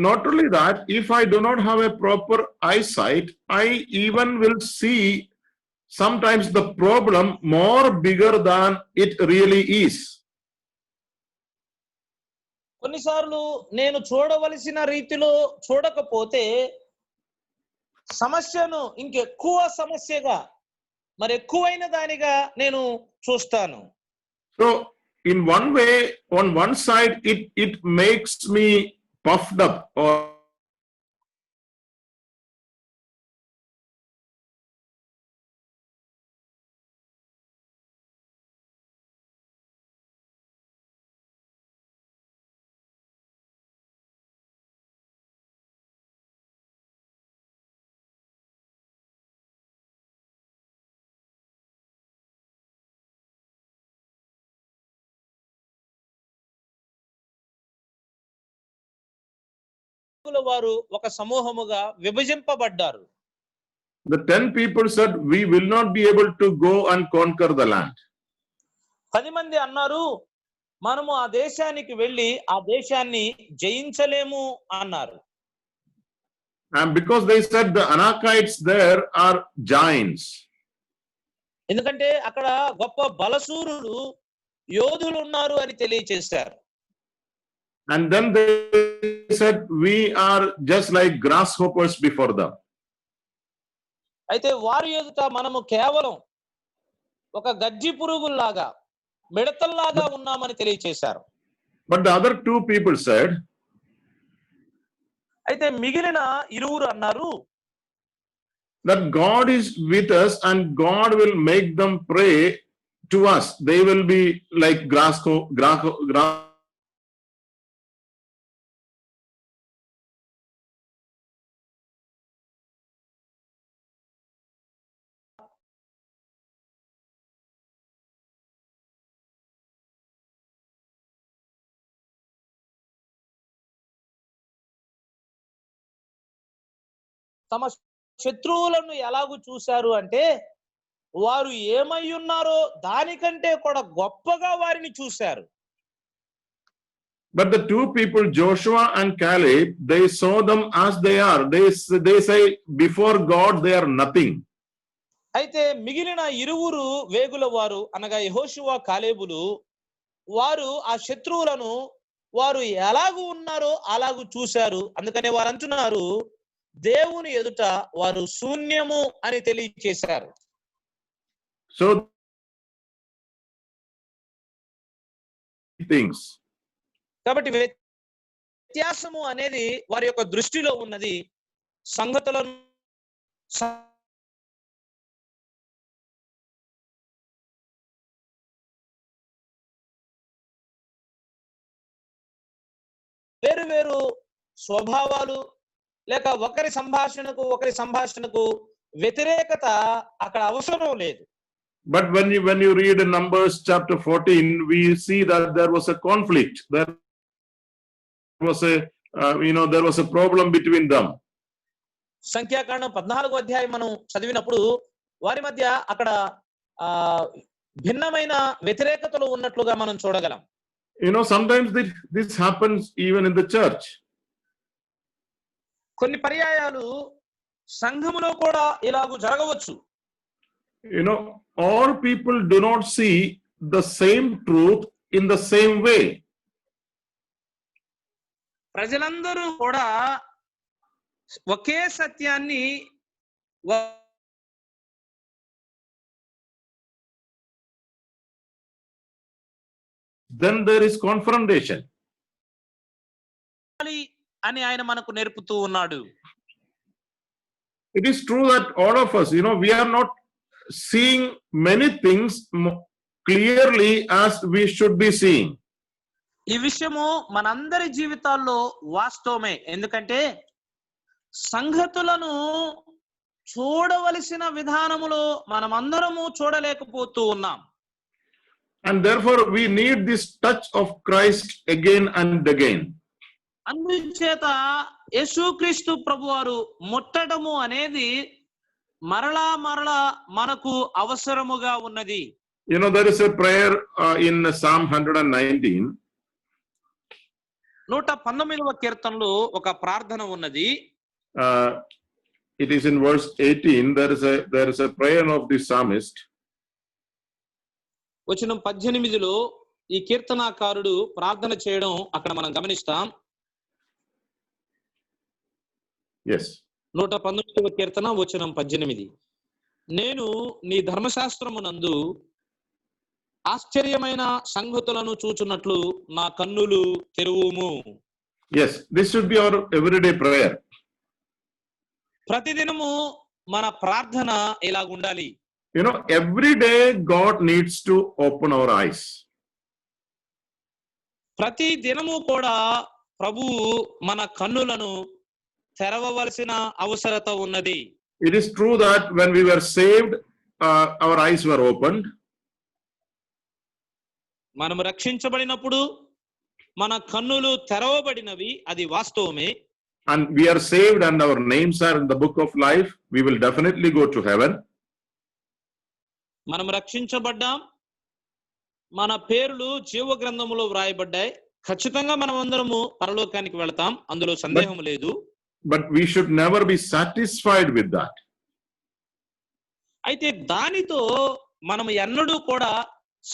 not only that, if I do not have a proper eyesight, I even will see sometimes the problem more bigger than it really is. కొన్నిసార్లు నేను చూడవలసిన రీతిలో చూడకపోతే సమస్యను ఇంకెక్కువ సమస్యగా, మరి ఎక్కువైన దానిగా నేను చూస్తాను. So in one way, on one side, it makes me puffed up, or వారు ఒక సమూహముగా విభజింపబడ్డారు. the 10 people said, we will not be able to go and conquer the land. 10 మంది అన్నారు, మనము ఆ దేశానికి వెళ్ళి ఆ దేశాన్ని జయించలేము అన్నారు. And because they said the Anakites there are giants. ఎందుకంటే అక్కడ గొప్ప బలశూరులు యోధులు ఉన్నారు అని తెలియచేశారు. And then they said, we are just like grasshoppers before them. అయితే వారి ఎదుట మనము కేవలం ఒక గజ్జి పురుగుల్లాగా మిడతల్లాగా ఉన్నామని తెలియచేశారు. But the other two people said, అయితే మిగిలిన ఇరువురు అన్నారు, that God is with us and God will make them pray to us. They will be like grass. తమ శత్రువులను ఎలాగూ చూశారు అంటే వారు ఏమై ఉన్నారో దానికంటే కూడా గొప్పగా వారిని చూశారు. But the two people, Joshua and Caleb, they saw them as they are. They say, before God, they are nothing. అయితే మిగిలిన ఇరువురు వేగుల వారు అనగా యెహోషువ కాలేబులు వారు ఆ శత్రువులను వారు ఎలాగూ ఉన్నారో అలాగూ చూశారు. అందుకనే వారు అంటున్నారు, దేవుని ఎదుట వారు శూన్యము అని తెలియచేశారు. So things. కాబట్టి వ్యత్యాసము అనేది వారి యొక్క దృష్టిలో ఉన్నది. సంగతులను వేరు వేరు స్వభావాలు లేక ఒకరి సంభాషణకు వ్యతిరేకత అక్కడ అవసరం లేదు. But when you read in Numbers chapter 14, we see that there was a conflict. There was there was a problem between them. సంఖ్యాకాండం 14వ అధ్యాయం మనం చదివినప్పుడు వారి మధ్య అక్కడ భిన్నమైన వ్యతిరేకతలు ఉన్నట్లుగా మనం చూడగలం. Sometimes this happens even in the church. కొన్ని పర్యాయాలు సంఘములో కూడా ఇలాగూ జరగవచ్చు. All people do not see the same truth in the same way. ప్రజలందరూ కూడా ఒకే సత్యాన్ని then there is confrontation. అని ఆయన మనకు నేర్పుతూ ఉన్నాడు. It is true that all of us, we are not seeing many things clearly as we should be seeing. ఈ విషయము మనందరి జీవితాల్లో వాస్తవమే. ఎందుకంటే సంగతులను చూడవలసిన విధానములో మనమందరము చూడలేకపోతూ ఉన్నాం. And therefore we need this touch of Christ again and again. అందుచేత యేసుక్రీస్తు ప్రభువారు ముట్టడము అనేది మరలా మనకు అవసరముగా ఉన్నది. There is a prayer in Psalm 119. 119వ కీర్తనలో ఒక ప్రార్థన ఉన్నది. It is in verse 18. There is a prayer of the psalmist. వచనం 18లో ఈ కీర్తనాకారుడు ప్రార్థన చేయడం అక్కడ మనం గమనిస్తాం. Yes. 119వ కీర్తన వచనం 18. నేను నీ ధర్మశాస్త్రమునందు ఆశ్చర్యమైన సంగతులను చూచున్నట్లు నా కన్నులు తెరువుము. Yes, this should be our everyday prayer. ప్రతిదినము మన ప్రార్థన ఇలాగుండాలి. Every day God needs to open our eyes. ప్రతి దినము కూడా ప్రభువు మన కన్నులను తెరవవలసిన అవసరత ఉన్నది. It is true that when we were saved, our eyes were opened. మనము రక్షించబడినప్పుడు మన కన్నులు తెరవబడినవి, అది వాస్తవమే. And we are saved and our names are in the book of life. We will definitely go to heaven. మనం రక్షించబడ్డాం, మన పేర్లు జీవ గ్రంథములో వ్రాయబడ్డాయి. ఖచ్చితంగా మనం అందరము పరలోకానికి వెళతాం, అందులో సందేహం లేదు. But we should never be satisfied with that. అయితే దానితో మనం ఎన్నడూ కూడా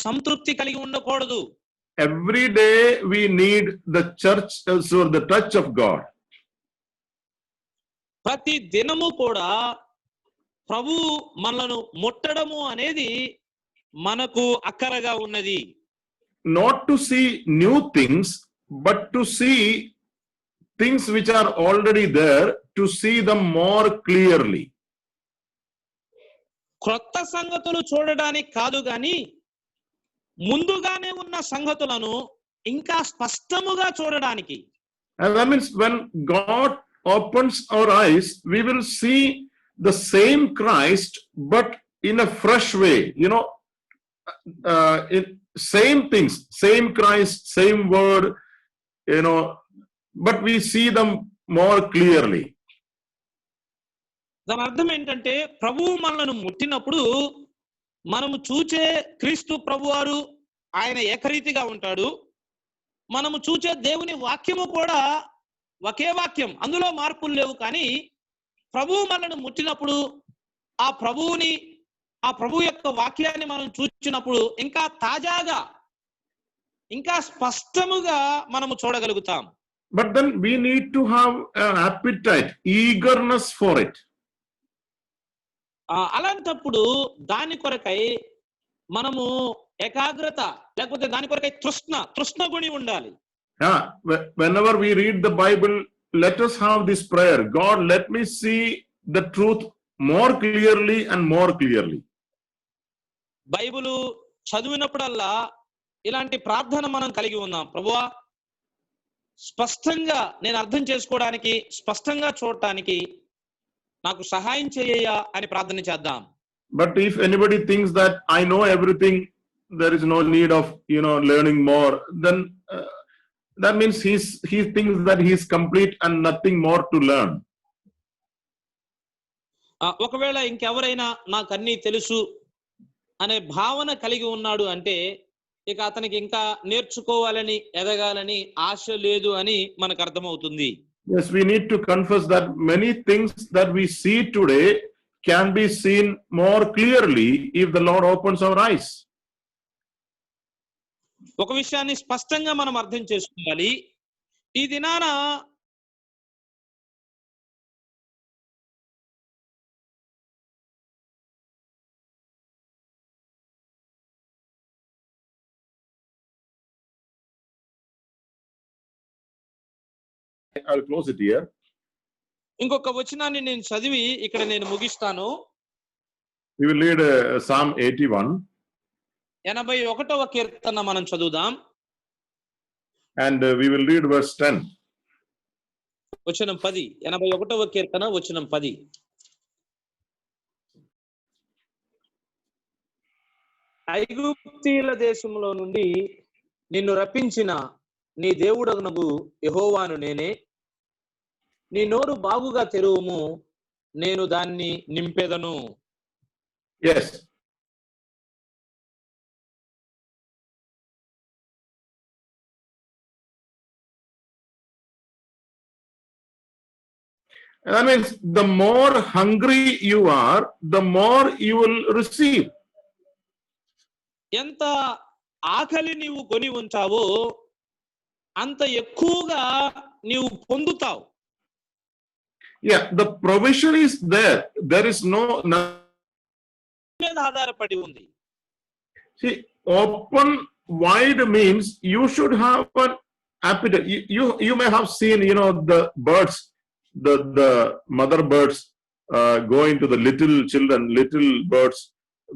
సంతృప్తి కలిగి ఉండకూడదు. Every day we need the church, so the touch of God. ప్రతి దినము కూడా ప్రభు మనలను ముట్టడము అనేది మనకు అక్కరగా ఉన్నది. Not to see new things, but to see things which are already there, to see them more clearly. క్రొత్త సంగతులు చూడడానికి కాదు గాని ముందుగానే ఉన్న సంగతులను ఇంకా స్పష్టముగా చూడడానికి. And that means when God opens our eyes, we will see the same Christ, but in a fresh way. Same things, same Christ, same word, but we see them more clearly. దాని అర్థం ఏంటంటే ప్రభువు మనలను ముట్టినప్పుడు మనము చూచే క్రీస్తు ప్రభువారు ఆయన ఏకరీతిగా ఉంటాడు. మనము చూచే దేవుని వాక్యము కూడా ఒకే వాక్యం, అందులో మార్పులు లేవు. కానీ ప్రభువు మనల్ని ముట్టినప్పుడు ఆ ప్రభు యొక్క వాక్యాన్ని మనం చూచినప్పుడు ఇంకా తాజాగా, ఇంకా స్పష్టముగా మనము చూడగలుగుతాం. But then we need to have an appetite, eagerness for it. అలాంటప్పుడు దాని కొరకై మనము ఏకాగ్రత, లేకపోతే దాని కొరకై తృష్ణ గుణి ఉండాలి. Whenever we read the Bible, let us have this prayer: God, let me see the truth more clearly and more clearly. Bible చదివినప్పుడల్లా ఇలాంటి ప్రార్థన మనం కలిగి ఉన్నాం. ప్రభువా, స్పష్టంగా నేను అర్థం చేసుకోవడానికి, స్పష్టంగా చూడటానికి నాకు సహాయం చేయయ్యా అని ప్రార్థన చేద్దాం. But if anybody thinks that I know everything, there is no need of learning more, then that means he thinks that he is complete and nothing more to learn. ఒకవేళ ఇంకెవరైనా నాకు అన్నీ తెలుసు అనే భావన కలిగి ఉన్నాడు అంటే ఇక అతనికి ఇంకా నేర్చుకోవాలని, ఎదగాలని ఆశ లేదు అని మనకు అర్థమవుతుంది. Yes, we need to confess that many things that we see today can be seen more clearly if the Lord opens our eyes. ఒక విషయాన్ని స్పష్టంగా మనం అర్థం చేసుకోవాలి. ఈ దినాన I'll close it here. ఇంకొక వచనాన్ని నేను చదివి ఇక్కడ నేను ముగిస్తాను. We will read Psalm 81. 81వ కీర్తన మనం చదువుదాం. And we will read verse 10. వచనం 10. 81వ కీర్తన వచనం 10. ఐగుప్తీయుల దేశంలో నుండి నిన్ను రప్పించిన నీ దేవుడగు యెహోవాను నేనే. నీ నోరు బాగుగా తెరువుము, నేను దాన్ని నింపెదను. Yes. That means the more hungry you are, the more you will receive. ఎంత ఆకలి నీవు కొని ఉంటావో అంత ఎక్కువగా నీవు పొందుతావు. Yeah, the provision is there. There is no మీద ఆధారపడి ఉంది. See, open wide means you should have an appetite. You may have seen, the birds, the mother birds going to the little birds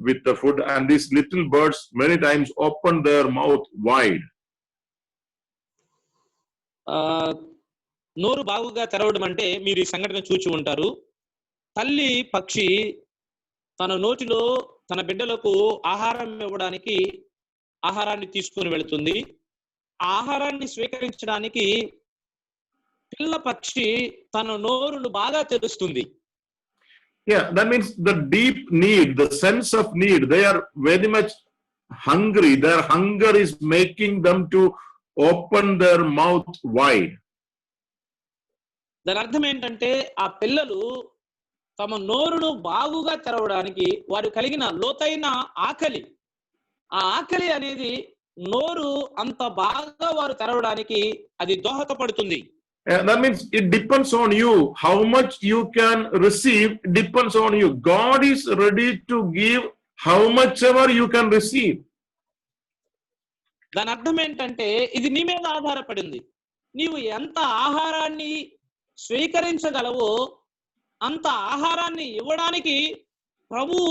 with the food, and these little birds many times open their mouth wide. నోరు బాగుగా తెరవడం అంటే మీరు ఈ సంఘటన చూచి ఉంటారు. తల్లి పక్షి తన నోటిలో తన బిడ్డలకు ఆహారం ఇవ్వడానికి ఆహారాన్ని తీసుకుని వెళుతుంది. ఆహారాన్ని స్వీకరించడానికి పిల్ల పక్షి తన నోరును బాగా తెరుస్తుంది. Yeah, that means the deep need, the sense of need, they are very much hungry. Their hunger is making them to open their mouth wide. దాని అర్థం ఏంటంటే ఆ పిల్లలు తమ నోరును బాగుగా తెరవడానికి వారు కలిగిన లోతైన ఆకలి, ఆ ఆకలి అనేది నోరు అంత బాగా వారు తెరవడానికి అది దోహదపడుతుంది. That means it depends on you. How much you can receive depends on you. God is ready to give how much ever you can receive. దాని అర్థం ఏంటంటే ఇది నీ మీద ఆధారపడింది. నీవు ఎంత ఆహారాన్ని స్వీకరించగలవో అంత ఆహారాన్ని ఇవ్వడానికి ప్రభువు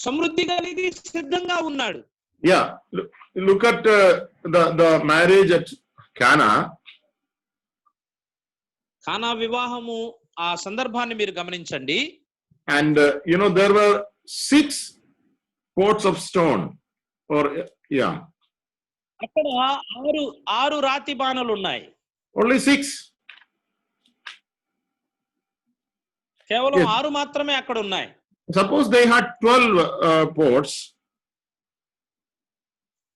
సమృద్ధి కలిగి సిద్ధంగా ఉన్నాడు. Yeah, look at the marriage at Cana. కానా వివాహము ఆ సందర్భాన్ని మీరు గమనించండి. And there were 6 pots of stone, or yeah, అక్కడ ఆరు రాతి బాణలు ఉన్నాయి. only 6. కేవలం Yes. 6 మాత్రమే అక్కడ ఉన్నాయి. Suppose they had 12 pots.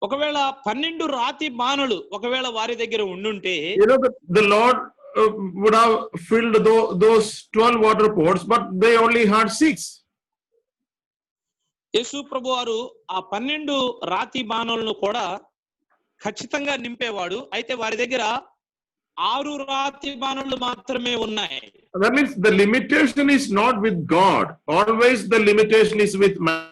ఒకవేళ 12 రాతి బాణలు ఒకవేళ వారి దగ్గర ఉండుంటే The Lord would have filled those 12 water pots, but they only had 6. యేసు ప్రభు వారు ఆ 12 రాతి బాణలను కూడా ఖచ్చితంగా నింపేవాడు. అయితే వారి దగ్గర 6 రాతి బాణలు మాత్రమే ఉన్నాయి. That means the limitation is not with God. Always the limitation is with man.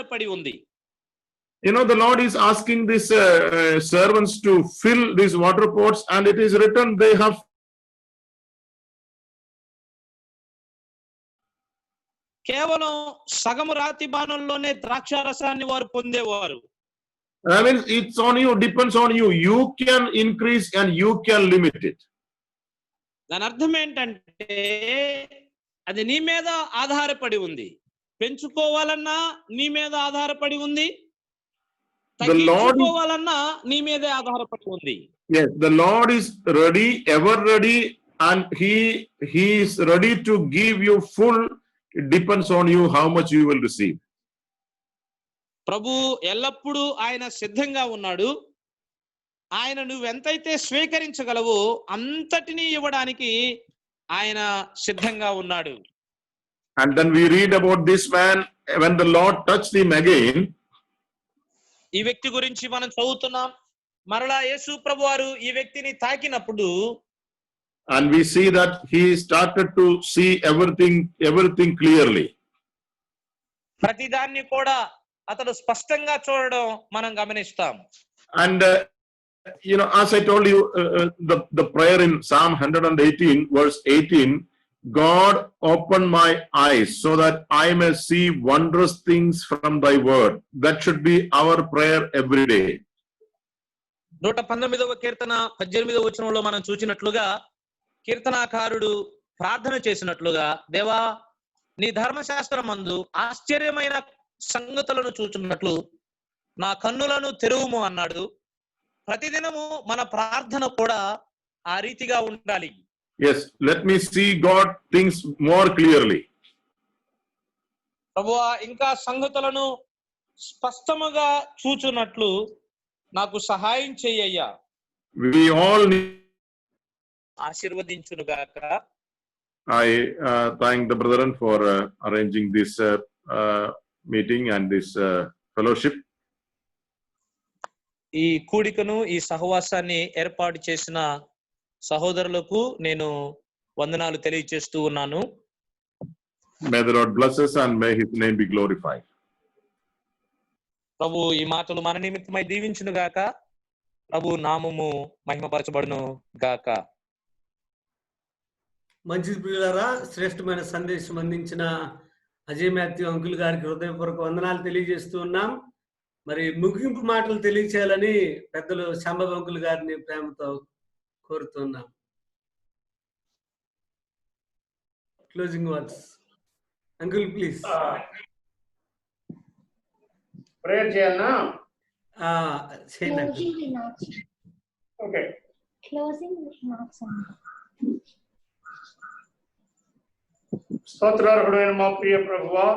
పడి ఉంది. The Lord is asking these servants to fill these water pots, and it is written they have. కేవలం సగము రాతి బాణంలోనే ద్రాక్షారసాన్ని వారు పొందేవారు. I mean, it's on you, depends on you. You can increase and you can limit it. దాని అర్థం ఏంటంటే అది నీ మీద ఆధారపడి ఉంది. పెంచుకోవాలన్నా నీ మీద ఆధారపడి ఉంది, తగ్గించుకోవాలన్నా నీ మీదే ఆధారపడి ఉంది. Yes, the Lord is ready, ever ready, and he is ready to give you full. It depends on you how much you will receive. ప్రభు ఎల్లప్పుడూ ఆయన సిద్ధంగా ఉన్నాడు. ఆయన నువ్వెంతైతే స్వీకరించగలవో అంతటినీ ఇవ్వడానికి ఆయన సిద్ధంగా ఉన్నాడు. And then we read about this man when the Lord touched him again. ఈ వ్యక్తి గురించి మనం చదువుతున్నాం. మరలా యేసు ప్రభువారు ఈ వ్యక్తిని తాకినప్పుడు and we see that he started to see everything clearly. ప్రతిదాన్ని కూడా అతడు స్పష్టంగా చూడడం మనం గమనిస్తాం. And as I told you, the prayer in Psalm 118 verse 18, God open my eyes so that I may see wondrous things from thy word. That should be our prayer every day. 119వ కీర్తన 18వ వచనంలో మనం చూసినట్లుగా కీర్తనాకారుడు ప్రార్థన చేసినట్లుగా, దేవా నీ ధర్మశాస్త్రమందు ఆశ్చర్యమైన సంగతులను చూచున్నట్లు నా కన్నులను తెరువుము అన్నాడు. ప్రతిదినము మన ప్రార్థన కూడా ఆ రీతిగా ఉండాలి. Yes, let me see God things more clearly. ప్రభువా ఇంకా సంగతులను స్పష్టముగా చూచున్నట్లు నాకు సహాయం చెయ్యయ్యా. We all need. ఆశీర్వదించునుగాక. I thank the brethren for arranging this meeting and this fellowship. ఈ కూడికను ఈ సహవాసాన్ని ఏర్పాటు చేసిన సహోదరులకు నేను వందనాలు తెలియజేస్తూ ఉన్నాను. May the Lord bless us and may his name be glorified. ప్రభు ఈ మాటలు మన నిమిత్తమై దీవించును గాక. ప్రభు నామము మహిమపరచబడును గాక. మంచి ప్రియులారా, శ్రేష్టమైన సందేశం అందించిన అజయ్ మాథ్యూ అంకుల్ గారికి హృదయపూర్వక వందనాలు తెలియజేస్తూ ఉన్నాం. మరి ముగింపు మాటలు తెలియచేయాలని పెద్దలు శాంబవ్ అంకుల్ గారిని ప్రేమతో కోరుతున్నాం. Closing words uncle please. Prayer చేయాలనా? చేయండి. Closing remarks. Okay. Closing remarks. స్తోత్రార్హుడైన మా ప్రియ ప్రభువా,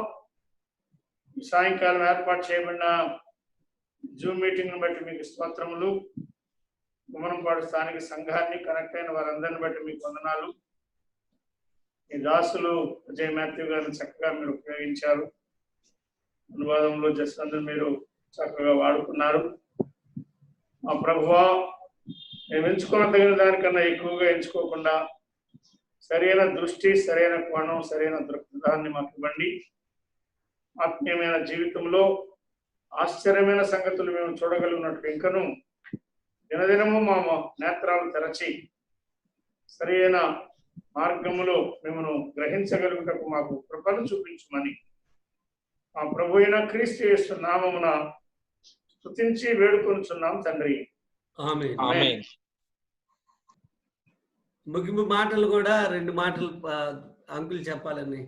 ఈ సాయంకాలం ఏర్పాటు చేయబడిన జూమ్ మీటింగ్ ను బట్టి మీకు స్తోత్రములు. గుమ్మనంపాడు స్థానిక సంఘాన్ని కనెక్ట్ అయిన వారందరిని బట్టి మీకు వందనాలు. ఈ దాసులు అజయ్ మాథ్యూ గారిని చక్కగా మీరు ఉపయోగించారు. అనువాదంలో జస్వంత్ మీరు చక్కగా వాడుకున్నారు. మా ప్రభువా, మేము ఎంచుకోదగిన దానికన్నా ఎక్కువగా ఎంచుకోకుండా సరైన దృష్టి, సరైన కోణం, సరైన దృక్పథాన్ని మాకు ఇవ్వండి. ఆత్మీయమైన జీవితంలో ఆశ్చర్యమైన సంగతులు మేము చూడగలిగినట్లు ఇంకను దినదినము మా నేత్రాలు తెరచి సరైన మార్గములో మిమ్మల్ని గ్రహించగలుగుటకు మాకు కృపను చూపించమని మా ప్రభు అయిన క్రీస్తు యేసు నామమున స్తుతించి వేడుకొనుచున్నాం తండ్రి. ఆమేన్. ఆమేన్. ముగింపు మాటలు కూడా 2 మాటలు అంకుల్ చెప్పాలని.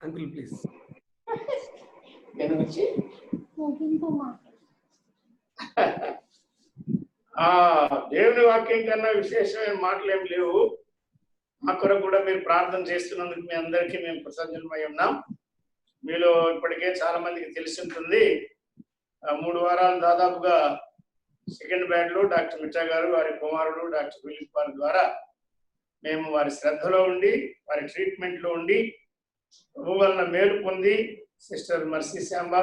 Uncle please. ముగింపు మాట. దేవుని వాక్యం కన్నా విశేషమైన మాటలు ఏమి లేవు. మా కొరకు కూడా మీరు ప్రార్థన చేస్తున్నందుకు మీ అందరికీ మేము కృతజ్ఞులమై ఉన్నాం. మీలో ఇప్పటికే చాలా మందికి తెలిసి ఉంటుంది. 3 వారాలు దాదాపుగా సెకండ్ బ్యాడ్ లో డాక్టర్ మిట్టా గారు, వారి కుమారుడు డాక్టర్ ఫిలిప్ వారి ద్వారా మేము వారి శ్రద్ధలో ఉండి, వారి ట్రీట్మెంట్ లో ఉండి ప్రభు వలన మేలు పొంది, సిస్టర్ మర్సీ శాంబా,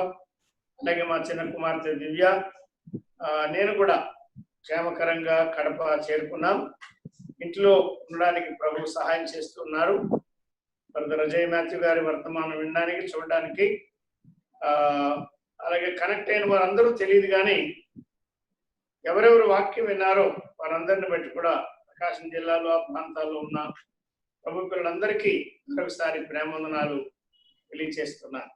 అలాగే మా చిన్న కుమార్తె దివ్య, నేను కూడా క్షేమకరంగా కడప చేరుకున్నాం. ఇంట్లో ఉండడానికి ప్రభు సహాయం చేస్తున్నారు. బ్రదర్ అజయ్ మాథ్యూ గారి వర్తమానం వినడానికి, చూడడానికి, అలాగే కనెక్ట్ అయిన వారందరూ తెలియదు కానీ ఎవరెవరు వాక్యం విన్నారో వారందరిని బట్టి కూడా ప్రకాశం జిల్లాలో ఆ ప్రాంతాల్లో ఉన్న ప్రభు పిల్లలందరికీ మరొకసారి ప్రేమవందనాలు తెలియజేస్తున్నాను.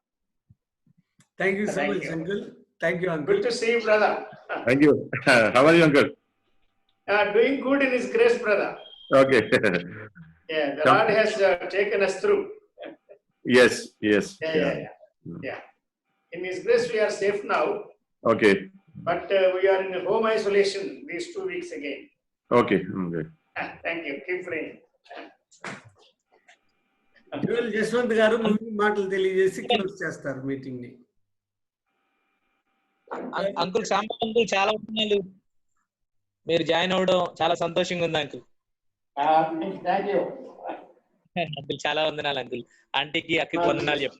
Thank you so Thank much you. Uncle. Thank you uncle. Good to see you, brother. Thank you. How are you, uncle? Doing good in His grace, brother. Okay. Yeah, the Lord has taken us through. Yes, yes. Yeah. In His grace, we are safe now, Okay, but we are in home isolation these 2 weeks again. okay, okay. Thank you. Keep praying. Jaswanth గారు ముగింపు మాటలు తెలియజేసి close చేస్తారు meeting ని. Uncle Samba uncle, చాలా వందనాలు. మీరు join అవ్వడం చాలా సంతోషంగా ఉంది అంకుల్. Thank you. అంకుల్ చాలా వందనాలు అంకుల్. ఆంటీకి అక్కకి వందనాలు చెప్పు.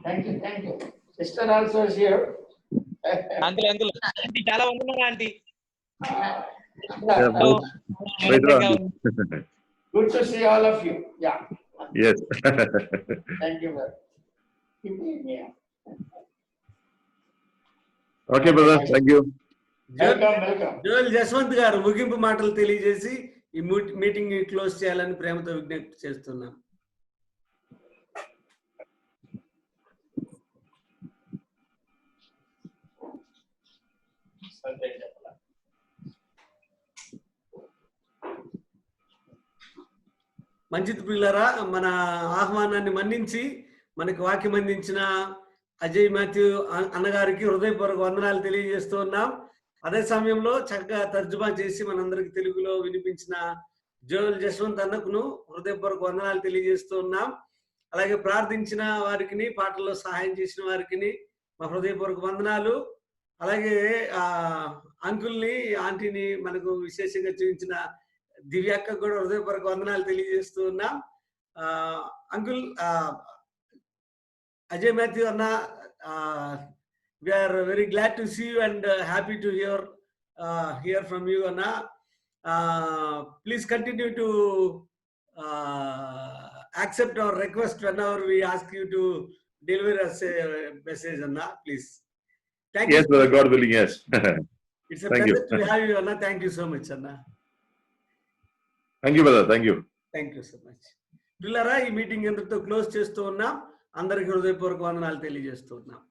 Thank you. Sister also is here. Uncle aunty చాలా వందనాలు aunty. Yeah, praise the Lord. Good to see all of you. Yeah. Yes. Thank you, brother. Okay, brother. Thank you. Welcome. Joel Jaswanth గారు ముగింపు మాటలు తెలియజేసి ఈ మీటింగ్ ని క్లోజ్ చేయాలని ప్రేమతో విజ్ఞప్తి చేస్తున్నాం. మంచిది ప్రియులారా, మన ఆహ్వానాన్ని మన్నించి మనకి వాక్యం అందించిన అజయ్ మాథ్యూ అన్నగారికి హృదయపూర్వక వందనాలు తెలియజేస్తూ ఉన్నాం. అదే సమయంలో చక్కగా తర్జుమా చేసి మనందరికి తెలుగులో వినిపించిన జోయల్ జస్వంత్ అన్నకును హృదయపూర్వక వందనాలు తెలియజేస్తూ ఉన్నాం. అలాగే ప్రార్థించిన వారికి, పాటల్లో సహాయం చేసిన వారికి మా హృదయపూర్వక వందనాలు. అలాగే అంకుల్ని, ఆంటీని మనకు విశేషంగా చూపించిన దివ్యక్క కూడా హృదయపూర్వక వందనాలు తెలియజేస్తూ ఉన్నాం. అంకుల్ అజయ్ మాథ్యూ అన్న, we are very glad to see you and happy to hear from you, Anna. Please continue to accept our request whenever we ask you to deliver us a message, Anna. Please. Thank Yes, you. brother. God willing, yes. It's a Thank you. pleasure to have you, Anna. Thank you so much, Anna. Thank you, brother. Thank you. Thank you so much. పిల్లరా, ఈ meeting ఎంతతో close చేస్తూ ఉన్నాం. అందరికీ హృదయపూర్వక వందనాలు తెలియజేస్తూ ఉన్నాం.